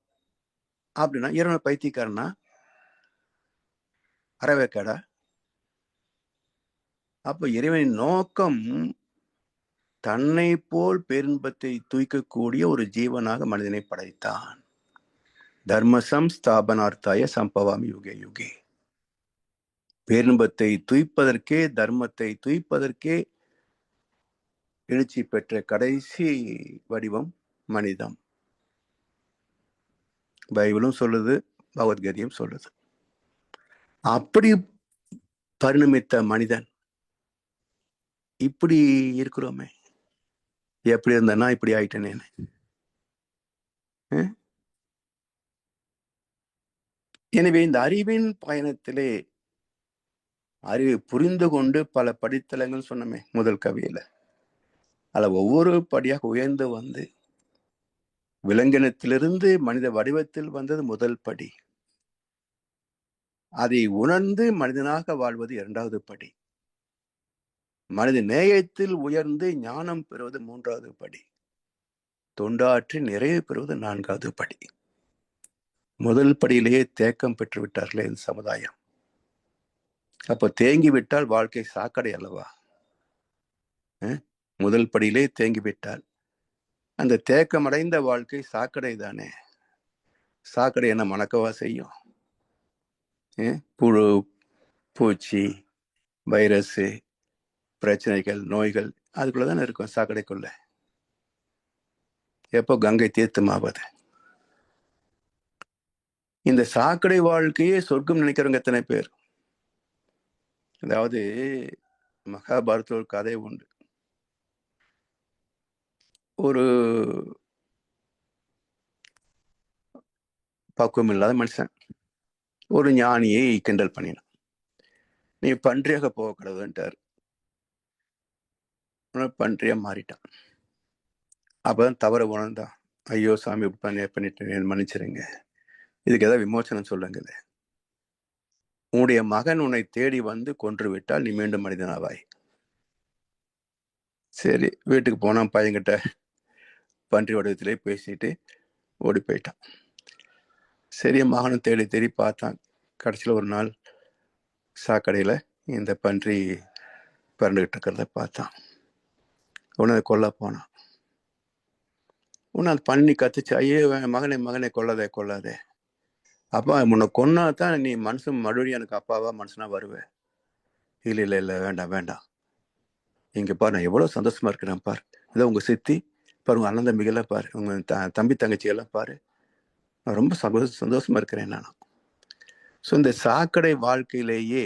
அப்படின்னா இறைவன் பைத்தியக்காரனா? அறவேக்காடா? அப்ப இறைவனின் நோக்கம் தன்னை போல் பேரின்பத்தை தூய்க்கக்கூடிய ஒரு ஜீவனாக மனிதனை படைத்தான். தர்மசம் ஸ்தாபனார்த்தாய சம்பவாமி யுகே யுகே. பேரின்பத்தை தூய்ப்பதற்கே, தர்மத்தை தூய்ப்பதற்கே எழுச்சி பெற்ற கடைசி வடிவம் மனிதம். பைபிளும் சொல்லுது, பகவத்கீதையும் சொல்லுது. அப்படி பரிணமித்த மனிதன் இப்படி இருக்கிறோமே. எப்படி இருந்தனா இப்படி ஆயிட்டேனே. எனவே இந்த அறிவின் பயணத்திலே அறிவை புரிந்து கொண்டு பல படித்தளங்கள் சொன்னமே முதல் கவியில. அதுல ஒவ்வொரு படியாக உயர்ந்து வந்து விலங்கினத்திலிருந்து மனித வடிவத்தில் வந்தது முதல் படி. அதை உணர்ந்து மனிதனாக வாழ்வது இரண்டாவது படி. மனித நேயத்தில் உயர்ந்து ஞானம் பெறுவது மூன்றாவது படி. தொண்டாற்றி நிறைவு பெறுவது நான்காவது படி. முதல் படியிலேயே தேக்கம் பெற்று விட்டார்களே இந்த சமுதாயம். அப்ப தேங்கிவிட்டால் வாழ்க்கை சாக்கடை அல்லவா? முதல் படியிலே தேங்கிவிட்டால் அந்த தேக்கமடைந்த வாழ்க்கை சாக்கடை தானே. சாக்கடை என்ன மணக்கவா செய்யும்? புழு, பூச்சி, வைரஸ், பிரச்சனைகள், நோய்கள் அதுக்குள்ளதானே இருக்கும். சாக்கடைக்குள்ள எப்போ கங்கை தீர்த்தமாவது? இந்த சாக்கடை வாழ்க்கையே சொர்க்கம் நினைக்கிறவங்க எத்தனை பேர்? அதாவது மகாபாரத ஒரு கதை உண்டு. ஒரு பக்குவம் இல்லாத மனுஷன் ஒரு ஞானியை கிண்டல் பண்ணினான். நீ பன்றியாக போக கூடாதுன்ட்டார். பன்றியா மாறிட்டான். அப்பதான் தவற உணர்ந்தான். ஐயோ சாமி பண்ணிட்டு மன்னிச்சிருங்க, இதுக்கு ஏதாவது விமோசனம் சொல்லுங்க. உன்னுடைய மகன் உன்னை தேடி வந்து கொன்று விட்டால் நீ மீண்டும் மனிதனாவாய். சரி, வீட்டுக்கு போனான். பையன்கிட்ட பன்றி வடிவத்திலே பேசிட்டு ஓடி போயிட்டான். சரி, மகனும் தேடி தேடி பார்த்தான். கடைசியில் ஒரு நாள் சாக்கடையில இந்த பன்றி பிறந்துகிட்டு இருக்கிறத பார்த்தான். உன்னை கொல்ல போனான். உன்னை அந்த பன்றி கத்துச்சு, ஐயோ மகனை கொல்லாதே. அப்பா உன்னை கொன்னா தான் நீ மனுஷன் மறுபடியும் எனக்கு அப்பாவா மனுஷனா வருவேன். இல்லை வேண்டாம். இங்க பாரு, நான் எவ்வளவு சந்தோஷமா இருக்கிறேன் பாரு. இதை உங்க சித்தி பாரு, உங்க அண்ணன் தம்பிகள்லாம் பாரு, உங்க தம்பி தங்கச்சியெல்லாம் பாரு, நான் ரொம்ப சந்தோஷமா இருக்கிறேன் நான். ஸோ இந்த சாக்கடை வாழ்க்கையிலேயே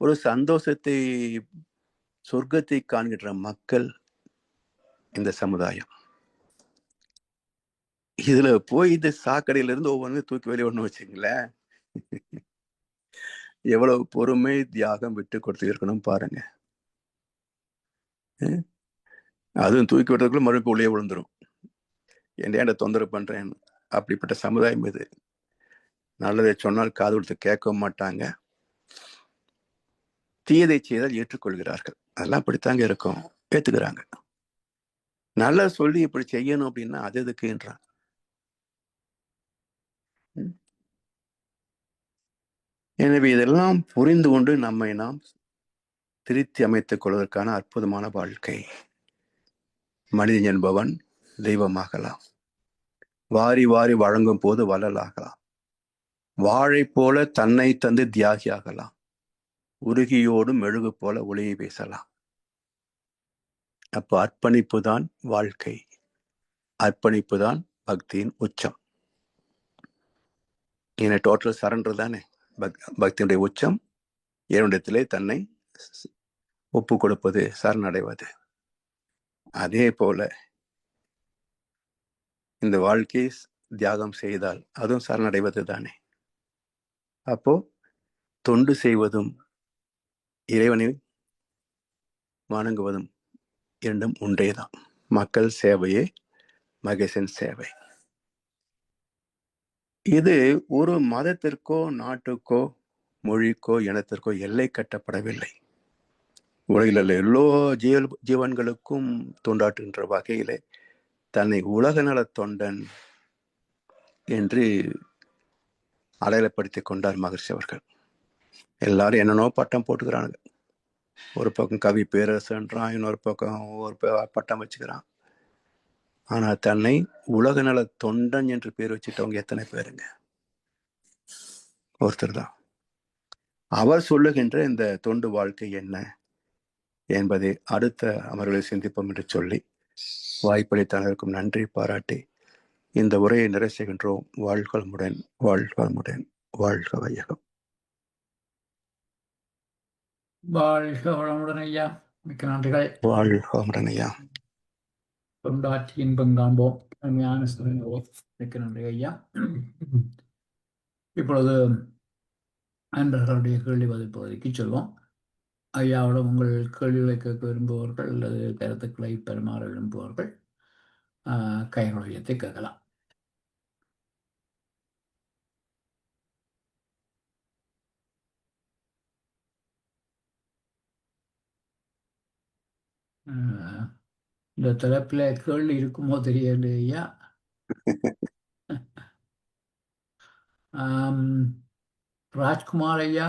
ஒரு சந்தோஷத்தை, சொர்க்கத்தை காண்கின்ற மக்கள் இந்த சமுதாயம். இதுல போய் இந்த சாக்கடையில இருந்து ஒவ்வொன்றும் தூக்கி வெளியே ஒண்ணு வச்சுங்களேன், எவ்வளவு பொறுமை, தியாகம் விட்டு கொடுத்து இருக்கணும் பாருங்க. அதுவும் தூக்கி விடுறதுக்குள்ள மறுபடியும் உள்ளே விழுந்துரும். ஏன்டா தொந்தரவு பண்றேன். அப்படிப்பட்ட சமுதாயம் இது. நல்லதை சொன்னால் காது கொடுத்து கேட்க மாட்டாங்க. தீயதை செய்தால் ஏற்றுக்கொள்கிறார்கள். அதெல்லாம் அப்படித்தாங்க இருக்கும், ஏத்துக்கிறாங்க. நல்லா சொல்லி இப்படி செய்யணும் அப்படின்னா அது எதுக்குன்றான். எனவே இதெல்லாம் புரிந்து கொண்டு நம்மை நாம் திருத்தி அமைத்துக் கொள்வதற்கான அற்புதமான வாழ்க்கை. மனிதன் என்பவன் தெய்வமாகலாம். வாரி வாரி வழங்கும் போது வள்ளலாகலாம். வாழை போல தன்னை தந்து தியாகியாகலாம். உருகியோடும் மெழுகு போல ஒளியை பேசலாம். அப்போ அர்ப்பணிப்பு தான் வாழ்க்கை. அர்ப்பணிப்பு தான் பக்தியின் உச்சம். என்ன டோட்டல் சரண்டர் தானே பக்தியுடைய உச்சம். இறைவனிடத்திலே தன்னை ஒப்பு கொடுப்பது, சரணடைவது. அதே போல இந்த வாழ்க்கையை தியாகம் செய்தால் அதுவும் சரணடைவது தானே. அப்போ தொண்டு செய்வதும் இறைவனை வணங்குவதும் இரண்டும் ஒன்றேதான். மக்கள் சேவையே மகேசன் சேவை. இது ஒரு மதத்திற்கோ நாட்டுக்கோ மொழிக்கோ இனத்திற்கோ எல்லை கட்டப்படவில்லை. உலகில் உள்ள எல்லா ஜீவன்களுக்கும் தொண்டாற்றுகின்ற வகையிலே தன்னை உலக நல தொண்டன் என்று அடையாளப்படுத்திக் கொண்டார் மகர்ஷி அவர்கள். எல்லாரும் என்னென்னோ பட்டம் போட்டுக்கிறாங்க. ஒரு பக்கம் கவி பேரரசுன்றான், இன்னொரு பக்கம் ஒரு பட்டம் வச்சுக்கிறான். ஆனா தன்னை உலக நல தொண்டன் என்று பேர் வச்சுட்டவங்க எத்தனை பேருங்க? ஒருத்தர் தான். அவர் சொல்லுகின்ற இந்த தொண்டு வாழ்க்கை என்ன என்பதை அடுத்த அமர்வுகளை சிந்திப்போம் என்று சொல்லி வாய்ப்பளித்த அனைவருக்கும் நன்றி பாராட்டி இந்த உரையை நிறைவு செய்கின்றோம். வாழ்க வளமுடன், வாழ்க வளமுடன், வாழ்க வையகம். வாழ்க வளமுடன் ஐயா. மிக்க நன்றிகள். வாழ்க வளமுடன் ஐயா. தொண்டாற்றி இன்பம் காண்போம். அருமையான சூழ்நிலை. மிக்க நன்றி ஐயா. இப்பொழுது அன்பர்களுடைய கேள்வி பதில் பகுதிக்கு செல்வோம். ஐயாவிடம் உங்கள் கேள்விகளை கேட்க விரும்புபவர்கள் அல்லது கருத்துக்களை பரிமாற விரும்புபவர்கள் கைகளுடையத்தை கேட்கலாம். இந்த தலைப்பில் கேள்வி இருக்குமோ தெரியல ஐயா. ராஜ்குமார் ஐயா,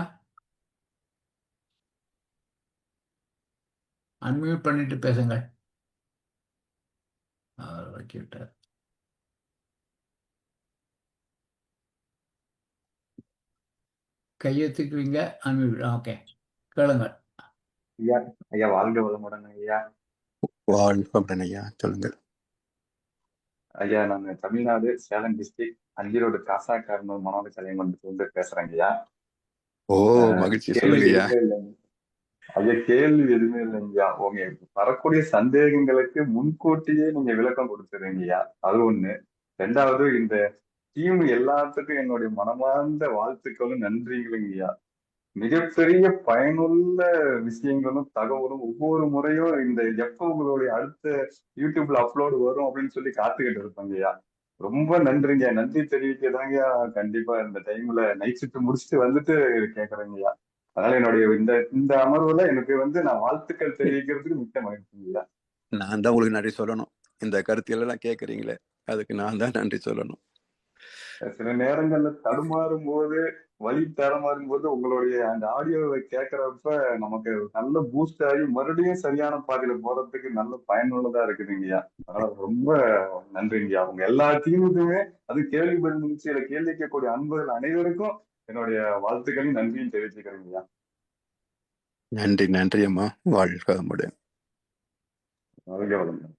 அன்மியூட் பண்ணிட்டு பேசுங்கள். அவர் வைக்கிட்டார். கையெழுத்துக்குவீங்க, அன்மியூட். ஓகே, கேளுங்கள். ஐயா ஐயா வாழ்க வளமுடன் ஐயா. வாழ்க வளமுடன் ஐயா, சொல்லுங்கள். ஐயா, நான் தமிழ்நாடு சேலம் டிஸ்ட்ரிக்ட் அஞ்சிரோடு காசா கார்னர் மனோத கலைமன்றத்துல இருந்து பேசுறேங்க ஐயா. ஓ, மகிழ்ச்சி. சொல்லுங்க ஐயா. ஐயா, கேள்வி எதுவுமே இல்லைங்கய்யா. உங்க வரக்கூடிய சந்தேகங்களுக்கு முன்கூட்டியே நீங்க விளக்கம் கொடுத்துருங்கய்யா, அது ஒண்ணு. ரெண்டாவது, இந்த டீம் எல்லாத்துக்கும் என்னுடைய மனமார்ந்த வாழ்த்துக்களும் நன்றிகளுங்கய்யா. மிகப்பெரிய பயனுள்ள விஷயங்களும் தகவலும் ஒவ்வொரு முறையும் இந்த எப்ப உங்களுடைய அடுத்த யூடியூப்ல அப்லோடு வரும் அப்படின்னு சொல்லி காத்துக்கிட்டு இருப்பாங்கய்யா. ரொம்ப நன்றிங்க. நன்றி தெரிவிக்கதாங்கய்யா. கண்டிப்பா இந்த டைம்ல நைட் ஷிஃப்ட் முடிச்சுட்டு வந்துட்டு கேக்குறேங்கய்யா. அதனால என்னுடைய இந்த அமர்வுல எனக்கு நான் வாழ்த்துக்கள் தெரிவிக்கிறதுக்கு மிக்க மகிழ்ச்சிங்கய்யா. நான் தான் உங்களுக்கு நன்றி சொல்லணும். இந்த கருத்தியெல்லாம் எல்லாம் கேட்கறீங்களே, அதுக்கு நான் தான் நன்றி சொல்லணும். சில நேரங்கள்ல தடுமாறும் போது, வழி தடமாறும் போது உங்களுடைய அந்த ஆடியோவை கேட்கறப்ப நமக்கு நல்ல பூஸ்ட் ஆகி மறுபடியும் சரியான பாதையில போறதுக்கு நல்ல பயனுள்ளதா இருக்குதுங்கய்யா. அதனால ரொம்ப நன்றிங்கய்யா. உங்க எல்லா டீமுக்குமே, அது கேள்வி பதில் நிகழ்ச்சியில கேள்வி கேட்கக்கூடிய அன்பர்கள் அனைவருக்கும் என்னுடைய வாழ்த்துக்களையும் நன்றியும் தெரிவிச்சுக்கிறேங்கய்யா. நன்றி நன்றி அம்மா. வாழ்க வளமுடன். வாழ்க வளமுடன்.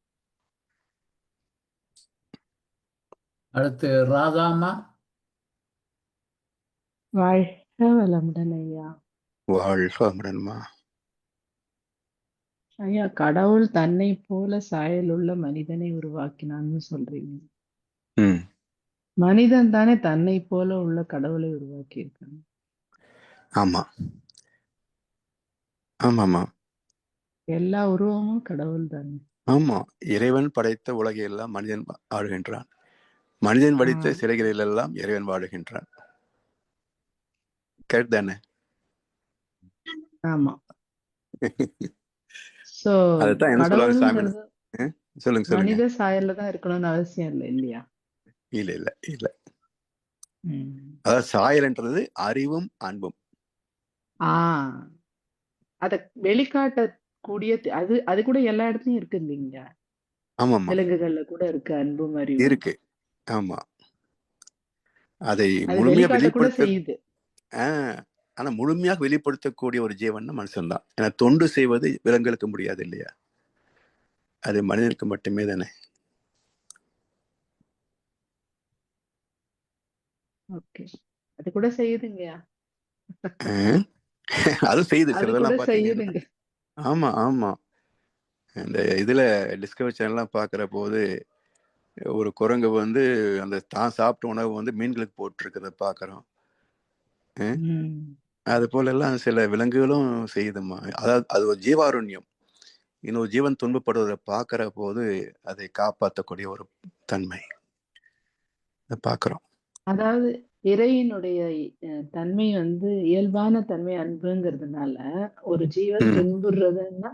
அடுத்து ராதாமா. வாழ்க வளமுடன் ஐயா. வாழ்க வளமுடன்மா. ஐயா, கடவுள் தன்னை போல சாயலுள்ள மனிதனை உருவாக்கினான்னு சொல்றீங்க. மனிதன் தானே தன்னை போல உள்ள கடவுளை உருவாக்கி இருக்காங்க. ஆமா ஆமாமா, எல்லா உருவமும் கடவுள் தானே. ஆமா. இறைவன் படைத்த உலகை எல்லாம் மனிதன் ஆளுகின்றான். மனிதன் வடித்த சிறைகளில் எல்லாம் இறைவன் வாழுகின்றான். கரெக்ட் தானே? ஆமா. சோ அதுதான் என்ன சொல்லுவாங்க சாமி. சொல்லுங்க சொல்லுங்க. மனித சாயல்ல தான் இருக்கணும்னு அவசியம் இல்லை இல்லையா? இல்ல இல்ல இல்ல. அதாவது சாயல்ன்றது அறிவும் அன்பும். அத வெளிக்காட்டக்கூடிய அது அது கூட எல்லா இடத்துலயும் இருக்கு இல்லைங்க. ஆமாமா, விலங்குகள்ல கூட இருக்கு அன்பும் அறிவும் இருக்கு. ஆமா, அதை முழுமையா வெளிப்படுத்த செய்யுது. ஆனா முழுமையாக வெளிப்படுத்தக்கூடிய ஒரு ஜீவன் மனுஷன் தான். ஏன்னா தொண்டு செய்வது விலங்குகளுக்கு முடியாது இல்லையா? அது மனிதனுக்கு மட்டுமே தானே. ஓகே, அது கூட செய்யுதுங்க. அது செய்யுது, சிலதெல்லாம் பாத்தீங்கன்னா. ஆமா ஆமா, இந்த இதுல டிஸ்கவரி சேனல்லாம் பாக்குற போது ஒரு குரங்கு வந்து அந்த தான் சாப்பிட்ட உணவு வந்து மீன்களுக்கு போட்டிருக்கிறத பார்க்குறோம். ம். அது போல எல்லாம் சில விலங்குகளும் செய்யுதுமா. அதாவது அது ஒரு ஜீவாருண்யம். இன்னொரு ஜீவன் துன்பப்படுவதை பார்க்கிற போது அதை காப்பாற்றக்கூடிய ஒரு தன்மை பார்க்குறோம். அதாவது இறையினுடைய தன்மை வந்து இயல்பான தன்மை அன்புங்கிறதுனால ஒரு ஜீவன் துன்புறதுன்னா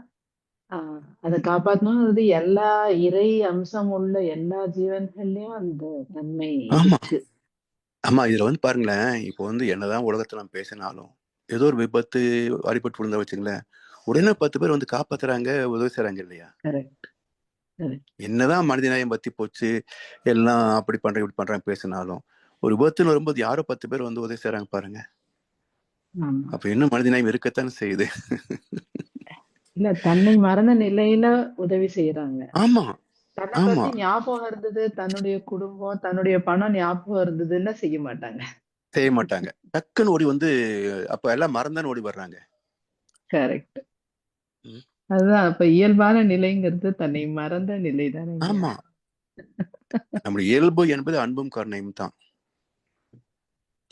அதை காப்பாற்றணும். அது எல்லா இறை அம்சம் உள்ள எல்லா ஜீவன்கள்லயும் அந்த தன்மை ஆமா இருக்கு. ஆமா இதுல வந்து பாருங்களேன், இப்போ வந்து என்னதான் உலகத்துல நம்ம பேசினாலும் ஏதோ ஒரு விபத்து அடிபட்டு விழுந்தா வச்சுங்களேன், உடனே 10 பேர் வந்து காப்பாத்துறாங்க, உதவி செய்றாங்க இல்லையா? கரெக்ட். என்னதான் மனிதநேயம் பத்தி போச்சு, எல்லாம் அப்படி பண்றேன் இப்படி பண்றாங்க பேசினாலும் ஒரு விபத்துன்னு வரும்போது யாரோ 10 பேர் வந்து உதவி செய்றாங்க பாருங்க. ஆமா. அப்ப இன்னும் மனிதநேயம் இருக்கத்தானே செய்யுது. இல்ல தன்னை மறந்த நிலையில உதவி செய்யறாங்க. ஆமா தன்னை ஆமா பத்தி ஞாபகம் இருந்தது, தன்னுடைய குடும்பம், தன்னுடைய பணம் ஞாபகம் இருந்ததுன்னா செய்ய மாட்டாங்க. செய்ய மாட்டாங்க. டக்குன்னு ஓடி வந்து அப்ப எல்லாம் மறந்தான்னு ஓடி வர்றாங்க. கரெக்ட். ம். அதுதான் அப்ப இயல்பான நிலைங்கிறது தன்னை மறந்த நிலை தானே. ஆமா நம்முடைய இயல்பு என்பது அன்பும் கருணையும் தான்.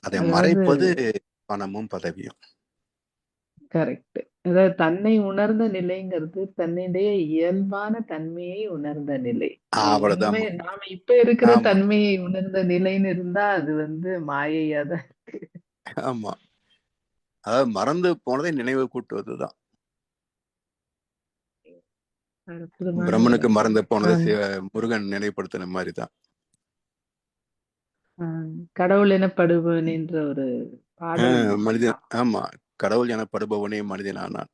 அதை அதாவது மறைப்பது பணமும் பதவியும். கரெக்ட். அதாவது தன்னை உணர்ந்த நிலைங்கிறது தன்னுடைய இயல்பான தன்மையை உணர்ந்த நிலை. அவ்வளவுதான். உண்மை நாம இப்ப இருக்கிற ஆமா தன்மையை உணர்ந்த நிலைன்னு இருந்தா அது வந்து மாயையா தான் இருக்கு. ஆமா அதாவது மறந்து போனதை நினைவு கூட்டுவதுதான். அற்புதமான பிரம்மனுக்கு விளக்கம். மறந்து போனதை முருகன் நினைவுபடுத்தின மாதிரிதான். கடவுள் எனப்படுபவன் என்ற ஒரு பாடல் மனிதன். ஆமா கடவுள் எனப்படுபவனே மனிதனானான்.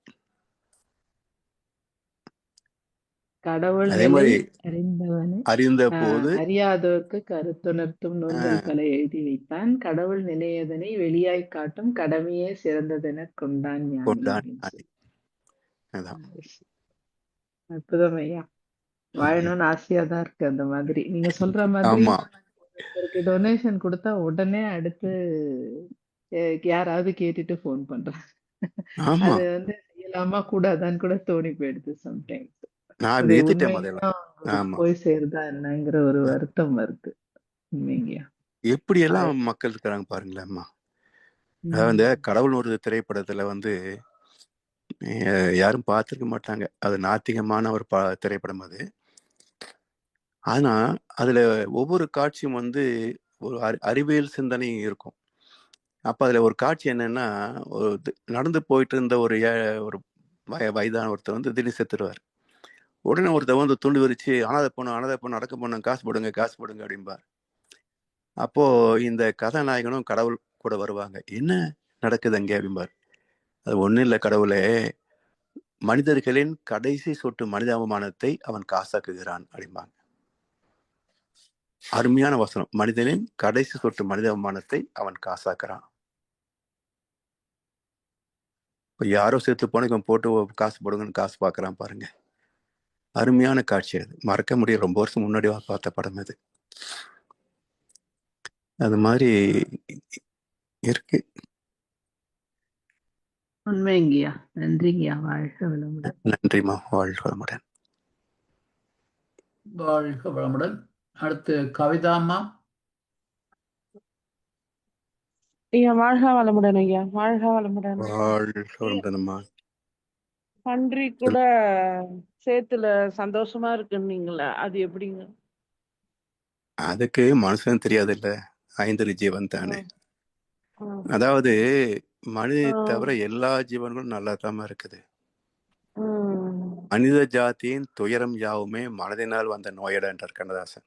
கடவுள் அதே மாதிரி அறிந்தவனே அறிந்த போது அறியாதோர்க்கு கருத்துணர்த்தும் நூல்கள் பல எழுதி வைத்தான். கடவுள் நிலையதனை வெளியாய் காட்டும் கடமையே சிறந்ததென கொண்டான் ஞானி. கொண்டான். அதான். அற்புதம் ஐயா. வாழணும்னு ஆசையா தான் இருக்கு. அந்த மாதிரி நீங்க சொல்ற மாதிரி ஆமா ஒருத்தருக்கு டொனேஷன் கொடுத்தா உடனே அடுத்து யாராவது கேட்டுட்டு போன் பண்றாங்க. ஆமா அது வந்து செய்யலாமா கூடாதான்னு கூட தோணி போயிடுது சம்டைம்ஸ். நான் அது ஏத்துட்டேன் உண்மையா முதல்ல. ஆமா போய் சேருதா என்னங்கிற ஒரு வருத்தம் வருது. உண்மைங்கயா. எப்படி எல்லாம் மக்கள் இருக்கிறாங்க பாருங்களேன்மா. அதாவது இந்த கடவுள் ஒரு திரைப்படத்துல வந்து யாரும் பார்த்துருக்க மாட்டாங்க. அது நாத்திகமான ஒரு திரைப்படம் அது. ஆனா அதுல ஒவ்வொரு காட்சியும் வந்து ஒரு அறிவியல் சிந்தனை இருக்கும். அப்ப அதுல ஒரு காட்சி என்னன்னா, ஒரு நடந்து போயிட்டு இருந்த ஒரு ஒரு வயதான ஒருத்தர் வந்து திடீர்னு செத்துருவார். உடனே ஒருத்தர் வந்து துண்டு விரிச்சு அனாதை பொண்ணு அடக்க பொண்ணு காசு போடுங்க அப்படிம்பார். அப்போ இந்த கதாநாயகனும் கடவுள் கூட வருவாங்க. என்ன நடக்குது அங்கே அப்படிம்பார். அது ஒண்ணும் இல்லை கடவுளே, மனிதர்களின் கடைசி சொட்டு மனிதாபிமானத்தை அவன் காசாக்குகிறான் அப்படிம்பாங்க. அருமையான வசனம். மனிதனின் கடைசி சொட்டு மனிதாபிமானத்தை அவன் காசாக்குறான். இப்போ யாரோ சேர்த்து போன போட்டு காசு போடுங்கன்னு காசு பார்க்குறான் பாருங்க. அருமையான காட்சி. அது மறக்க முடியும். ரொம்ப வருஷம் முன்னாடி பார்த்த படம் அது. அது மாதிரி இருக்கு. உண்மைங்கய்யா. நன்றிங்கய்யா. வாழ்க வளமுடன். நன்றிமா. வாழ்க வளமுடன். வாழ்க வளமுடன். அடுத்து கவிதாம்மா. ஐயா வாழ்க வளமுடன். ஐயா வாழ்க வளமுடன். வாழ்க வளமுடன்மா. பன்றி கூட சேத்துல சந்தோஷமா இருக்குன்னீங்களா, அது எப்படிங்க? அதுக்கு மனுஷன் தெரியாது இல்ல, ஐந்தறி ஜீவன் தானே. அதாவது மனித தவிர எல்லா ஜீவன்களும் நல்லா தான் இருக்குது. மனித ஜாதியின் துயரம் யாவுமே மனதினால் வந்த நோயடா என்றார் கண்ணதாசன்.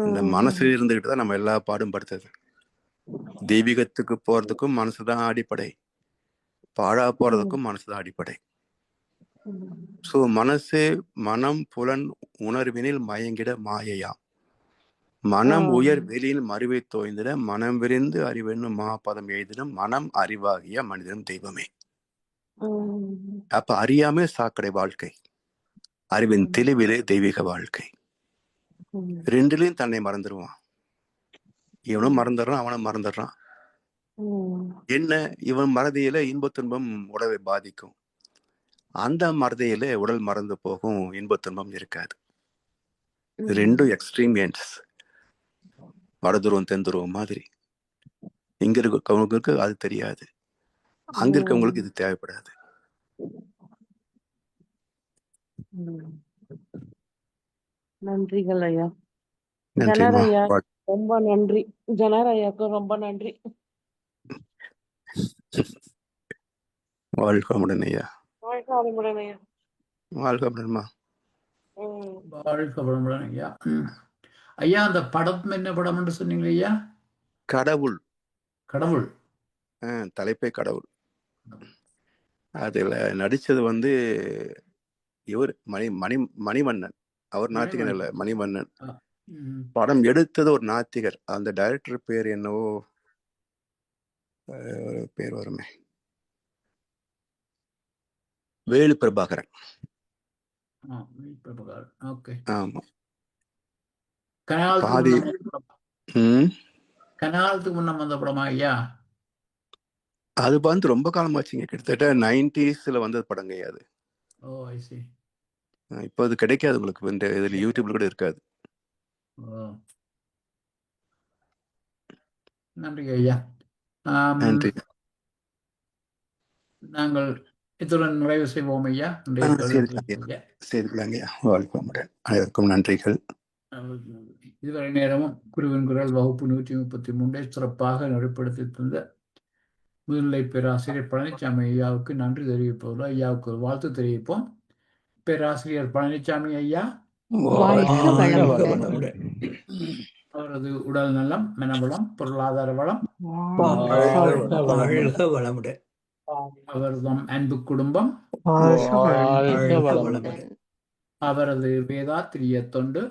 இந்த மனசு இருந்துகிட்டு தான் நம்ம எல்லா பாடும் படுத்துது. தெய்வீகத்துக்கு போறதுக்கும் மனசுதான் அடிப்படை, பாழா போறதுக்கும் மனசுதான் அடிப்படை. சோ மனசு மனம் புலன் உணர்வினில் மயங்கிட மாயையாம். மனம் உயர் வெளியில் மறிவை தோய்ந்திட மனம் விரிந்து அறிவென்னும் மாபதம் எழுதிடும் மனம் அறிவாகிய மனிதனும் தெய்வமே. அப்ப அறியாமே சாக்கடை வாழ்க்கை, அறிவின் தெளிவிலே தெய்வீக வாழ்க்கை. ரெண்டுலயும் தன்னை மறந்துடுவான். இவனும் மறந்துடுறான், அவனும் மறந்துடுறான். என்ன, இவன் மறதியில இன்ப துன்பம் உடலை பாதிக்கும், அந்த மறதியில உடல் மறந்து போகும், இன்ப துன்பம் இருக்காது. இது ரெண்டும் எக்ஸ்ட்ரீம் எண்ட்ஸ், வடதுருவம் தென்துருவம் மாதிரி. இங்க இருக்கவங்களுக்கு அது தெரியாது, அங்க இருக்கவங்களுக்கு இது தேவைப்படாது. நன்றிகள் ஐயா. நன்றிம்மா. ஜனார் ஐயா ரொம்ப நன்றி. ஜனார் ஐயாக்கு ரொம்ப நன்றி. வாழ்க வளமுடன் ஐயா. வாழ்க வளமுடன் ஐயா. வாழ்க வளமுடன்மா. வாழ்க வளமுடன் ஐயா. ஐயா, அந்த படம் என்ன படம் என்று சொன்னீங்க ஐயா? கடவுள். கடவுள். தலைப்பே கடவுள். அதுல நடிச்சது வந்து இவர் மணிவண்ணன். அவர் நாத்திகன் இல்ல, மணிவண்ணன். படம் எடுத்தது ஒரு நாத்திகர். அந்த டைரக்டர் பேர் என்னவோ பேர் வருமே, வேலு பிரபாகரன். ஆமா. பாதி கனாலத்துக்கு முன்ன வந்த படமா ஐயா? அது வந்து ரொம்ப காலமாச்சுங்க, கிட்டத்தட்ட 90s வந்தது படங்க அது. ஓ, ஐ see. இப்போ அது கிடைக்காது உங்களுக்கு, இந்த இதுல யூடியூப்ல கூட இருக்காது. நன்றி ஐயா. நன்றி. நாங்கள் இத்துடன் நிறைவு செய்வோம் ஐயா. சரிங்கய்யா. அனைவருக்கும் நன்றிகள். இதுவரை நேரமும் குருவின் குரல் வகுப்பு 133 சிறப்பாக நடைபெடுத்தி தந்த முதுநிலை பேராசிரியர் பழனிசாமி ஐயாவுக்கு நன்றி தெரிவிப்பதில் ஐயாவுக்கு ஒரு வாழ்த்து தெரிவிப்போம். பேராசிரியர் பழனிசாமி ஐயா அவரது உடல் நலம், மனவளம், பொருளாதார வளம், அவரது அன்பு குடும்பம், அவரது வேதாத்திரிய தொண்டு